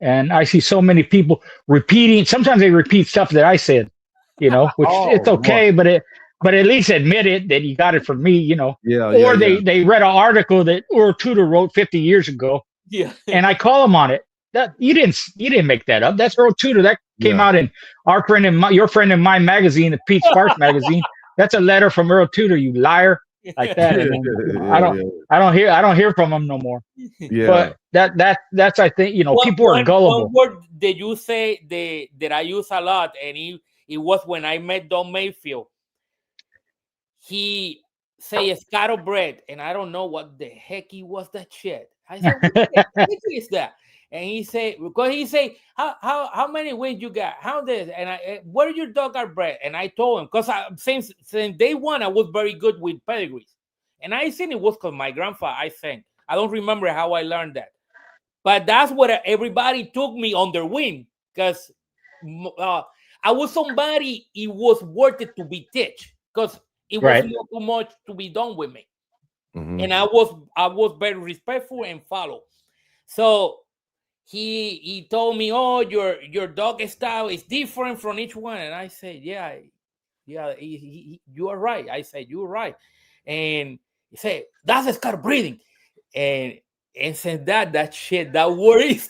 And I see so many people repeating. Sometimes they repeat stuff that I said, which it's okay, but at least admit it that you got it from me, Or they read an article that Earl Tudor wrote 50 years ago. Yeah. And I call them on it. That you didn't make that up. That's Earl Tudor. That came out in our friend and your friend and mine magazine, the Pete Sparks magazine. That's a letter from Earl Tudor, you liar. Like that. I don't hear from him no more. Yeah. But that's I think, people are gullible.
One word that you say that I use a lot, and it was when I met Don Mayfield. He say escaro bread, and I don't know what the heck he was that shit. I said, what the heck is that? And he say, because he say, how many wins you got? How this? And where your dog are bred? And I told him, because since day one, I was very good with pedigrees. And I think it was because my grandfather, I think. I don't remember how I learned that. But that's what everybody took me on their wing, because I was somebody, it was worth it to be teach, because it was not too much to be done with me. And I was very respectful and follow. So he told me, oh, your dog style is different from each one. And I said, yeah, you are right. I said, you're right. And he said, that's a scar breeding. And since that word is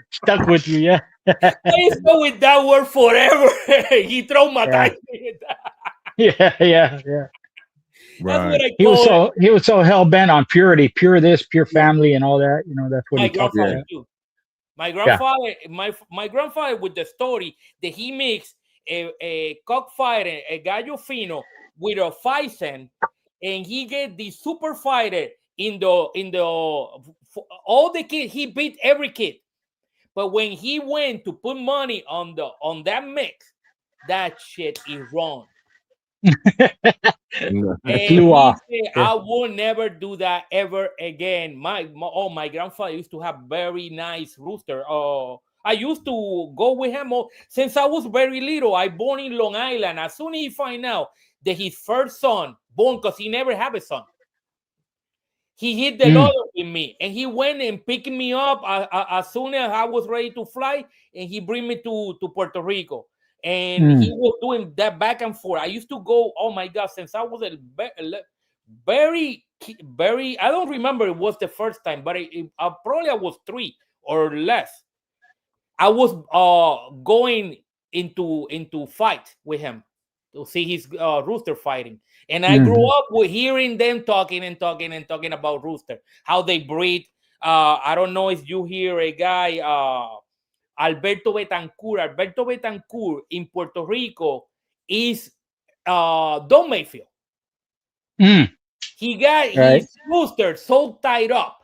stuck with you, yeah.
I stuck with that word forever. He traumatized me.
Yeah.
Right.
He was so hell bent on purity, pure this, pure family, and all that. That's what he talked about.
My grandfather, my grandfather, with the story that he mixed a cockfighter, a gallo fino, with a Fison, and he get the super fighter in the all the kids. He beat every kid, but when he went to put money on that mix, that shit is wrong. And he said, I will never do that ever again. My grandfather used to have very nice rooster. I used to go with him since I was very little. I born in Long Island. As soon as he find out that his first son born, because he never have a son, he hit the lotto with me, and he went and picked me up as soon as I was ready to fly, and he bring me to Puerto Rico. And he was doing that back and forth. I used to go, oh my God, since I was a very, I don't remember it was the first time, but probably I was 3 or less. I was going into fight with him to see his rooster fighting. And I grew up with hearing them talking about rooster, how they breed. I don't know if you hear a guy, Alberto Betancourt in Puerto Rico is Don Mayfield. He got his rooster so tied up.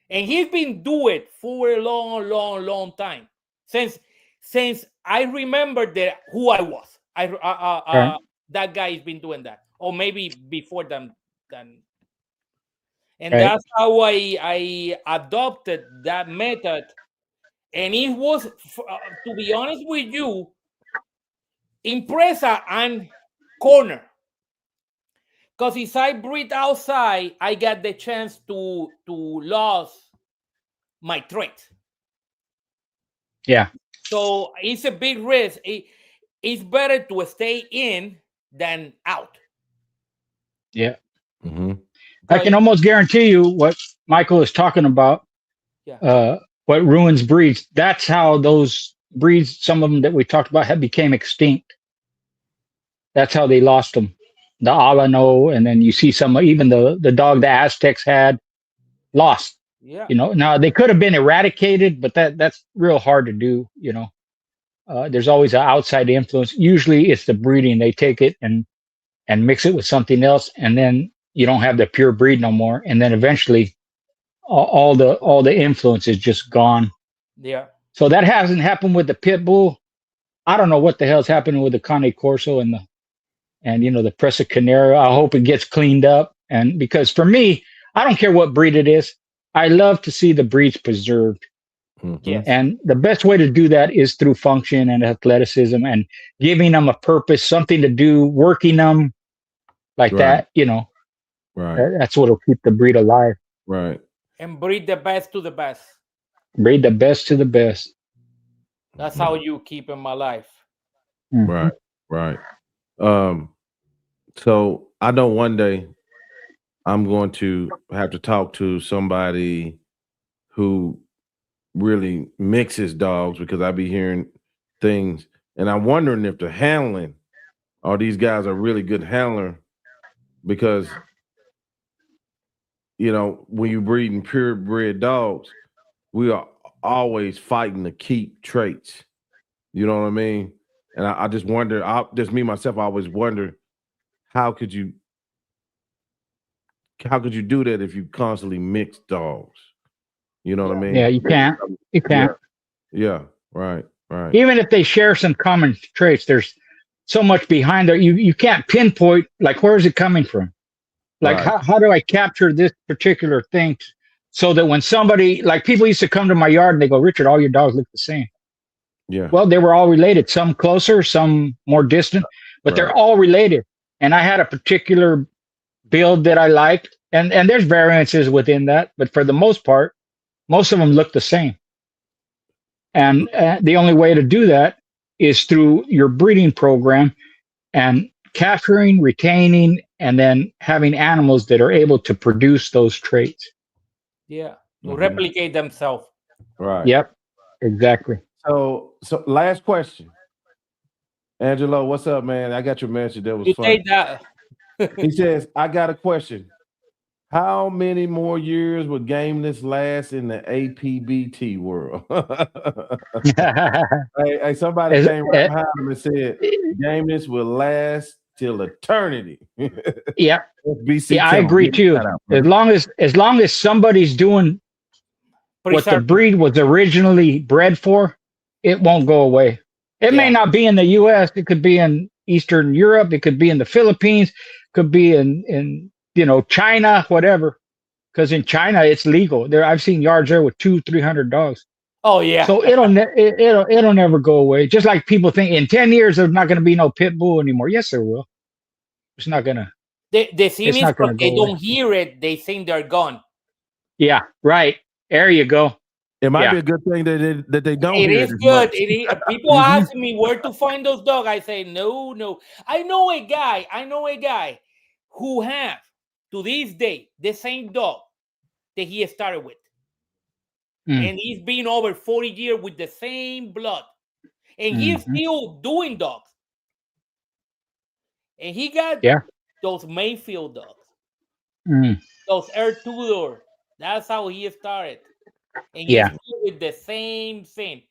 And he's been doing it for a long time. Since I remember who I was. That guy has been doing that. Or maybe before them. And that's how I adopted that method. And it was, to be honest with you, in Presa and corner. Because if I breathe outside, I got the chance to lose my trait.
Yeah.
So it's a big risk. It's better to stay in than out.
Yeah. I can almost guarantee you what Michael is talking about.
Yeah.
What ruins breeds. That's how those breeds, some of them that we talked about, became extinct. That's how they lost them. The Alano, and then you see some, even the dog the Aztecs had, lost.
Yeah.
Now they could have been eradicated, but that's real hard to do. There's always an outside influence. Usually it's the breeding. They take it and mix it with something else, and then you don't have the pure breed no more. And then eventually all the influence is just gone.
Yeah.
So that hasn't happened with the pit bull. I don't know what the hell's happening with the Cane Corso and the Presa Canario. I hope it gets cleaned up. And because for me, I don't care what breed it is. I love to see the breeds preserved.
Yes.
And the best way to do that is through function and athleticism and giving them a purpose, something to do, working them like that,
Right.
That's what'll keep the breed alive.
Right.
And breed the best to the best.
Breed the best to the best.
That's how you keep them alive.
Right. So I know one day I'm going to have to talk to somebody who really mixes dogs, because I be hearing things, and I'm wondering if the handling, or these guys are really good handler, because when you're breeding purebred dogs, we are always fighting to keep traits. You know what I mean? And I just wonder, just me myself, I always wonder, how could you do that if you constantly mix dogs? You know what I mean?
Yeah, you can't. You can't.
Yeah. Right.
Even if they share some common traits, there's so much behind there. You can't pinpoint, like, where is it coming from? Like, how do I capture this particular thing so that when somebody, like, people used to come to my yard and they go, Richard, all your dogs look the same.
Yeah.
Well, they were all related, some closer, some more distant, but they're all related. And I had a particular build that I liked, and there's variances within that, but for the most part, most of them look the same. And the only way to do that is through your breeding program and capturing, retaining, and then having animals that are able to produce those traits.
Yeah, to replicate themselves.
Right.
Yep, exactly.
So last question. Angelo, what's up, man? I got your message. That was
You
fun.
say that.
He says, I got a question. How many more years will Gameness last in the APBT world? hey, somebody came right behind him and said, Gameness will last till eternity.
Yeah.
BC
I agree too. As long as somebody's doing what the breed was originally bred for, it won't go away. It may not be in the US, it could be in Eastern Europe, it could be in the Philippines, could be in China, whatever. Because in China it's legal. I've seen yards there with 200-300 dogs.
Oh yeah.
So it'll never go away. Just like people think in 10 years there's not going to be no pit bull anymore. Yes, there will. It's not gonna.
The thing
It's
is,
not gonna
because they
go away.
don't hear it, they think they're gone.
Yeah, right. There you go.
It might
Yeah.
be a good thing that they don't
It
hear
is
it as
good.
much.
It is, people ask me where to find those dogs. I say, no. I know a guy who have, to this day, the same dog that he started with. And he's been over 40 years with the same blood. And he's still doing dogs. And he got those Mayfield dogs. Those Air Tudor. That's how he started. And he's still with the same thing.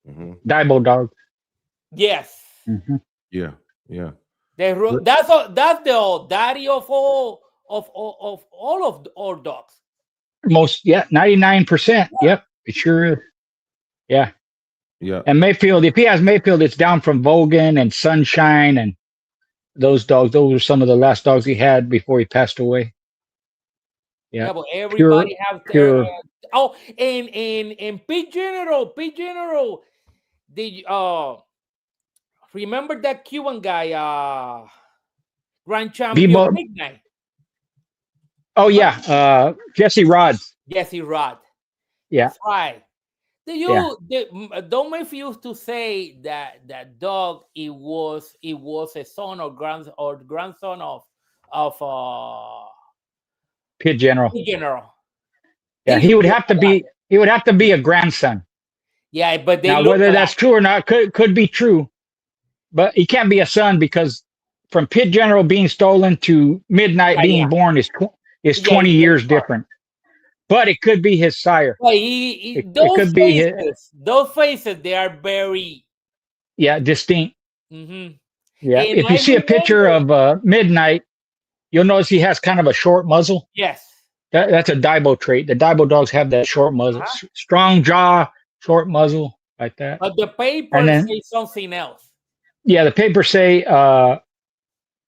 Dibo dog.
Yes.
Yeah.
That's the daddy of all of our dogs.
Most 99%. Yep, it sure is. Yeah. And Mayfield, if he has Mayfield, it's down from Vogan and Sunshine and those dogs. Those were some of the last dogs he had before he passed away. Yeah,
but everybody have
pure.
And Pete General. Did remember that Cuban guy, Grand Champion Midnight?
Oh yeah, Jesse Rod.
Jesse Rod.
Yeah.
That's right. Don't refuse to say that dog it was a son or grandson of
Pit General. Yeah,
he
would have to be a grandson.
Yeah, but
now whether that's true or not could be true, but he can't be a son because from Pit General being stolen to Midnight being born is 20 years different. But it could be his sire.
Well, those faces, they are very
distinct.
Mm-hmm.
Yeah, and if you see a picture of Midnight, you'll notice he has kind of a short muzzle.
Yes,
that's a Dibo trait. The Dibo dogs have that short muzzle, strong jaw, short muzzle, like that.
But the papers say something else.
Yeah, the papers say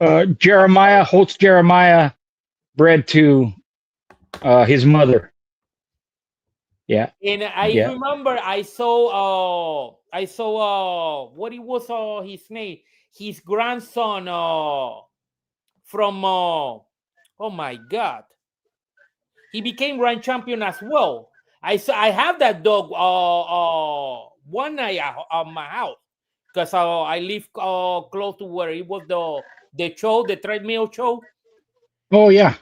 Holtz Jeremiah bred to his mother. Yeah.
And I remember I saw what it was his name, his grandson from oh my God. He became grand champion as well. I have that dog one night at my house because I live close to where it was the treadmill show.
Oh yeah.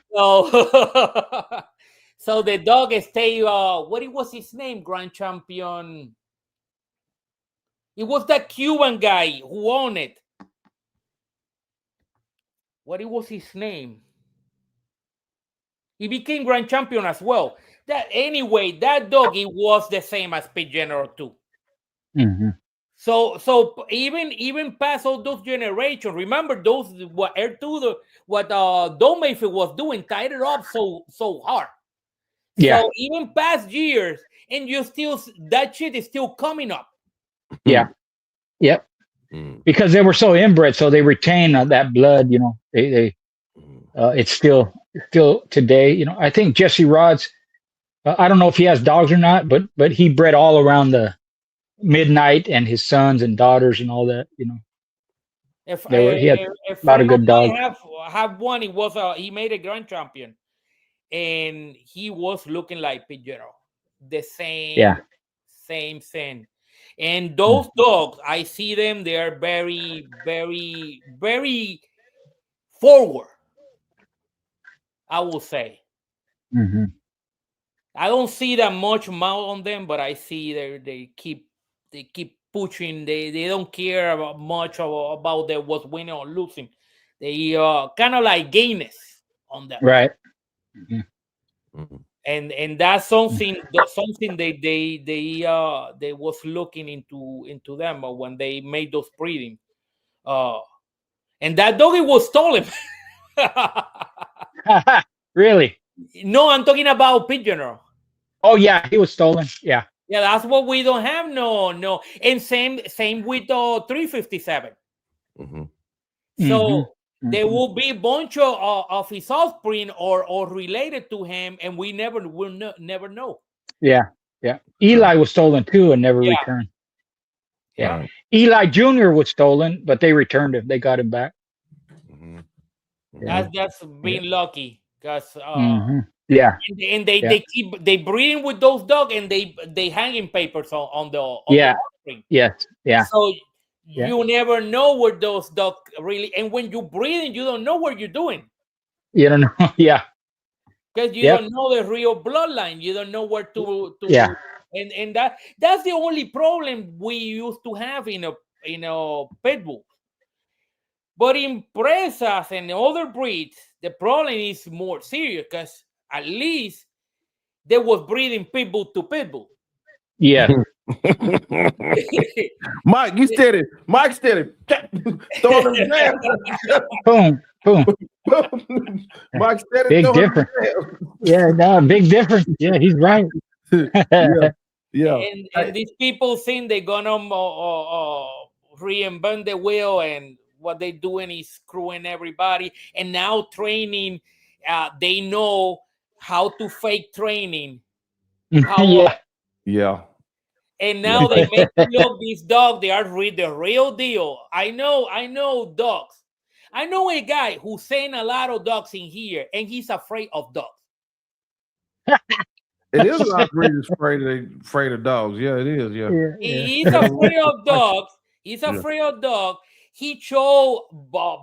So the dog stayed. What it was his name? Grand champion. It was that Cuban guy who won it. What it was his name? He became grand champion as well. That dog it was the same as Pete General too.
Mm-hmm.
So even past all those generations, remember those what Air Tudor, what Don Mayfield was doing, tied it up so hard.
Yeah.
So even past years, and that shit is still coming up.
Yeah. Yep. Because they were so inbred, so they retain that blood. You know, it's still today. You know, I think Jesse Rod's. I don't know if he has dogs or not, but he bred all around the Midnight and his sons and daughters and all that. You know, he had a lot of good dogs.
Have one. It was he made a grand champion. And he was looking like Pete General, the same thing. And those dogs, I see them; they are very, very, very forward. I will say.
Mm-hmm.
I don't see that much mouth on them, but I see they keep pushing. They don't care about much about what's winning or losing. They kind of like Gameness on them,
right?
And that's something they was looking into them when they made those breeding. And that doggy was stolen.
Really?
No, I'm talking about Pete General.
Oh yeah, he was stolen. Yeah,
that's what we don't have. No, and same with 357. So. There will be a bunch of his offspring or related to him, and we never know.
Yeah. Eli was stolen too and never returned. Yeah. Eli Jr. was stolen, but they returned him. They got him back.
That's being lucky because
Yeah.
and they breeding with those dogs and they hanging papers on the offspring.
Yes. Yeah.
So you never know where those dogs really, and when you breeding, you don't know what you're doing.
You don't know. Yeah.
Because you don't know the real bloodline. You don't know where to and that's the only problem we used to have in a pit bull. But in Presas and other breeds, the problem is more serious because at least they was breeding pit bull to pit bull.
Yeah.
Mike, you steady. Mike steady. Throwing them down.
Boom. Boom.
Mike steady.
Big difference. Yeah, no, big difference. Yeah, he's right.
Yeah.
And these people think they're gonna reinvent the wheel, and what they're doing is screwing everybody. And now training, they know how to fake training.
Yeah.
And now they make look these dogs. They are the real deal. I know dogs. I know a guy who's saying a lot of dogs in here, and he's afraid of dogs.
It is a lot of breeders afraid of dogs. Yeah, it is. Yeah.
He's afraid of dogs. He's afraid of dogs. He showed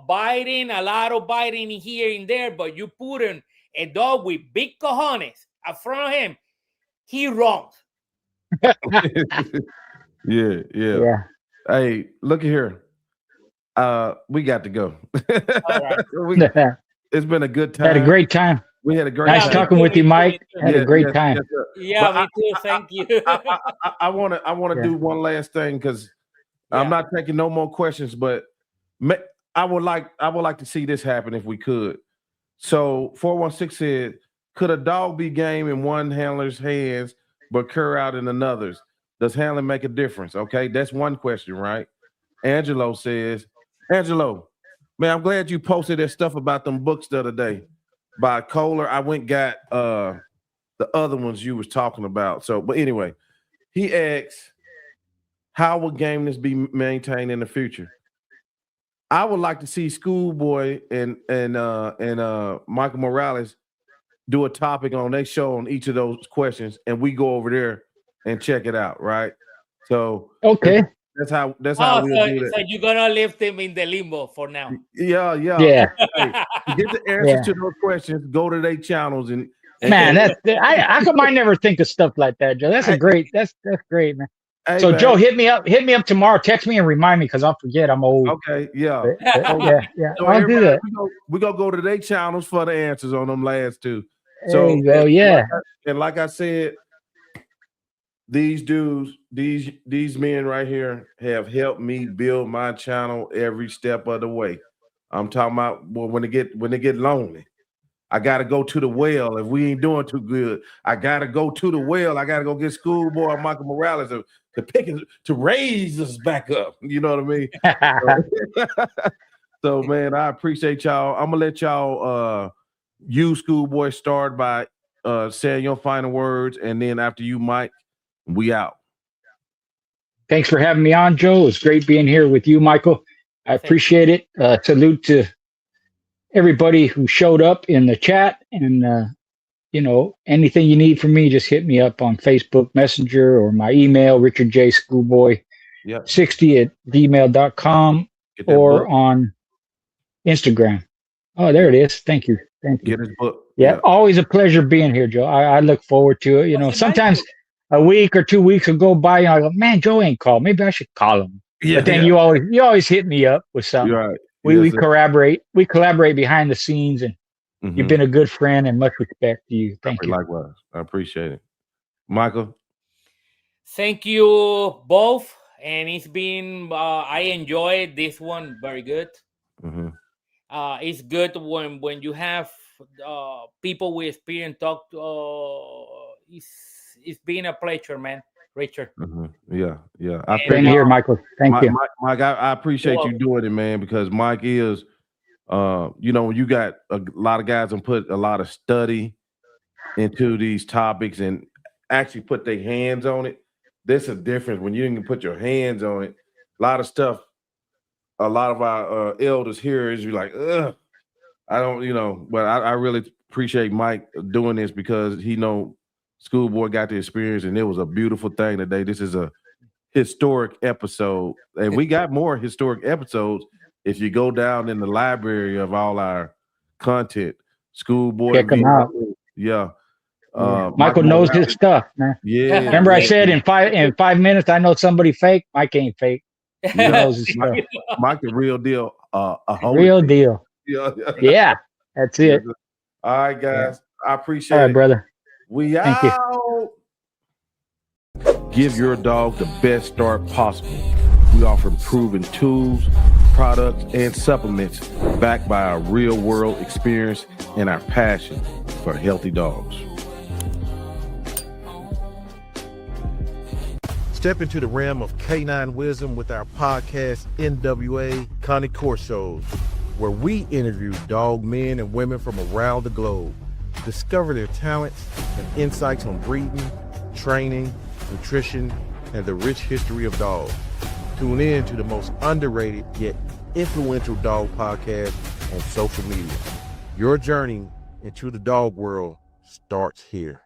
biting, a lot of biting here and there, but you put a dog with big cojones in front of him, he runs.
Yeah. Hey, look at here. We got to go.
All right.
It's been a good time.
Had a great time.
We had a great
nice
time.
talking with you, Mike. Had a great time.
Yeah, me too. Thank you.
I want to do one last thing because I'm not taking no more questions, but I would like to see this happen if we could. So 416 said, could a dog be game in one handler's hands but cur out in another's? Does handling make a difference? Okay, that's one question, right? Angelo says, Angelo, man, I'm glad you posted that stuff about them books the other day by Kohler. I went and got the other ones you was talking about. So, but anyway, he asks, how will gameness be maintained in the future? I would like to see Schoolboy and Michael Morales do a topic on their show on each of those questions, and we go over there and check it out, right? So
okay,
that's how we'll do that.
So you're gonna leave them in the limbo for now.
Yeah.
Yeah.
Hey, get the answers to those questions. Go to their channels and
man, how come I never think of stuff like that, Joe? That's great, man.
Hey,
so
man.
Joe, hit me up tomorrow. Text me and remind me because I'll forget. I'm old.
Okay, yeah. So
I'll do that.
We're gonna go to their channels for the answers on them last two.
There you go, yeah.
Like I said, these dudes, these men right here have helped me build my channel every step of the way. I'm talking about when they get lonely. I gotta go to the well. If we ain't doing too good, I gotta go to the well. I gotta go get Schoolboy and Michael Morales to raise us back up. You know what I mean? So man, I appreciate y'all. I'm gonna let y'all you, Schoolboy, start by saying your final words, and then after you, Mike, we out.
Thanks for having me on, Joe. It's great being here with you, Michael. I appreciate it. Salute to everybody who showed up in the chat, and anything you need from me, just hit me up on Facebook Messenger or my email, Richard J. Schoolboy 60@gmail.com, or
book
on Instagram. Oh, there it is. Thank you.
Get his book.
Yeah, always a pleasure being here, Joe. I look forward to it. Sometimes a week or 2 weeks will go by, and I go, man, Joe ain't called. Maybe I should call him. Yeah, but then you always hit me up with something.
You're right.
We collaborate. We collaborate behind the scenes, and you've been a good friend, and much respect to you. Thank you.
Likewise. I appreciate it. Michael?
Thank you both. And it's been, I enjoyed this one very good. It's good when you have people with experience talk. It's been a pleasure, man. Richard.
Yeah.
I've been here, Michael. Thank you.
Mike, I appreciate you doing it, man, because Mike is, you got a lot of guys and put a lot of study into these topics and actually put their hands on it. There's a difference when you didn't put your hands on it. A lot of stuff, a lot of our elders here is like, ugh, I don't, but I really appreciate Mike doing this because he know Schoolboy got the experience, and it was a beautiful thing today. This is a historic episode, and we got more historic episodes if you go down in the library of all our content. Schoolboy,
check them out.
Yeah.
Michael knows his stuff, man.
Yeah.
Remember I said in 5 minutes I know somebody fake. Mike ain't fake. He knows his stuff.
Mike the real deal.
Real deal. Yeah, that's it.
All right, guys. I appreciate it.
All right, brother.
We
Thank
out. Give your dog the best start possible. We offer proven tools, products, and supplements backed by our real-world experience and our passion for healthy dogs.
Step into the realm of canine wisdom with our podcast, NWA Cane Corsos, where we interview dog men and women from around the globe. Discover their talents and insights on breeding, training, nutrition, and the rich history of dogs. Tune in to the most underrated yet influential dog podcast on social media. Your journey into the dog world starts here.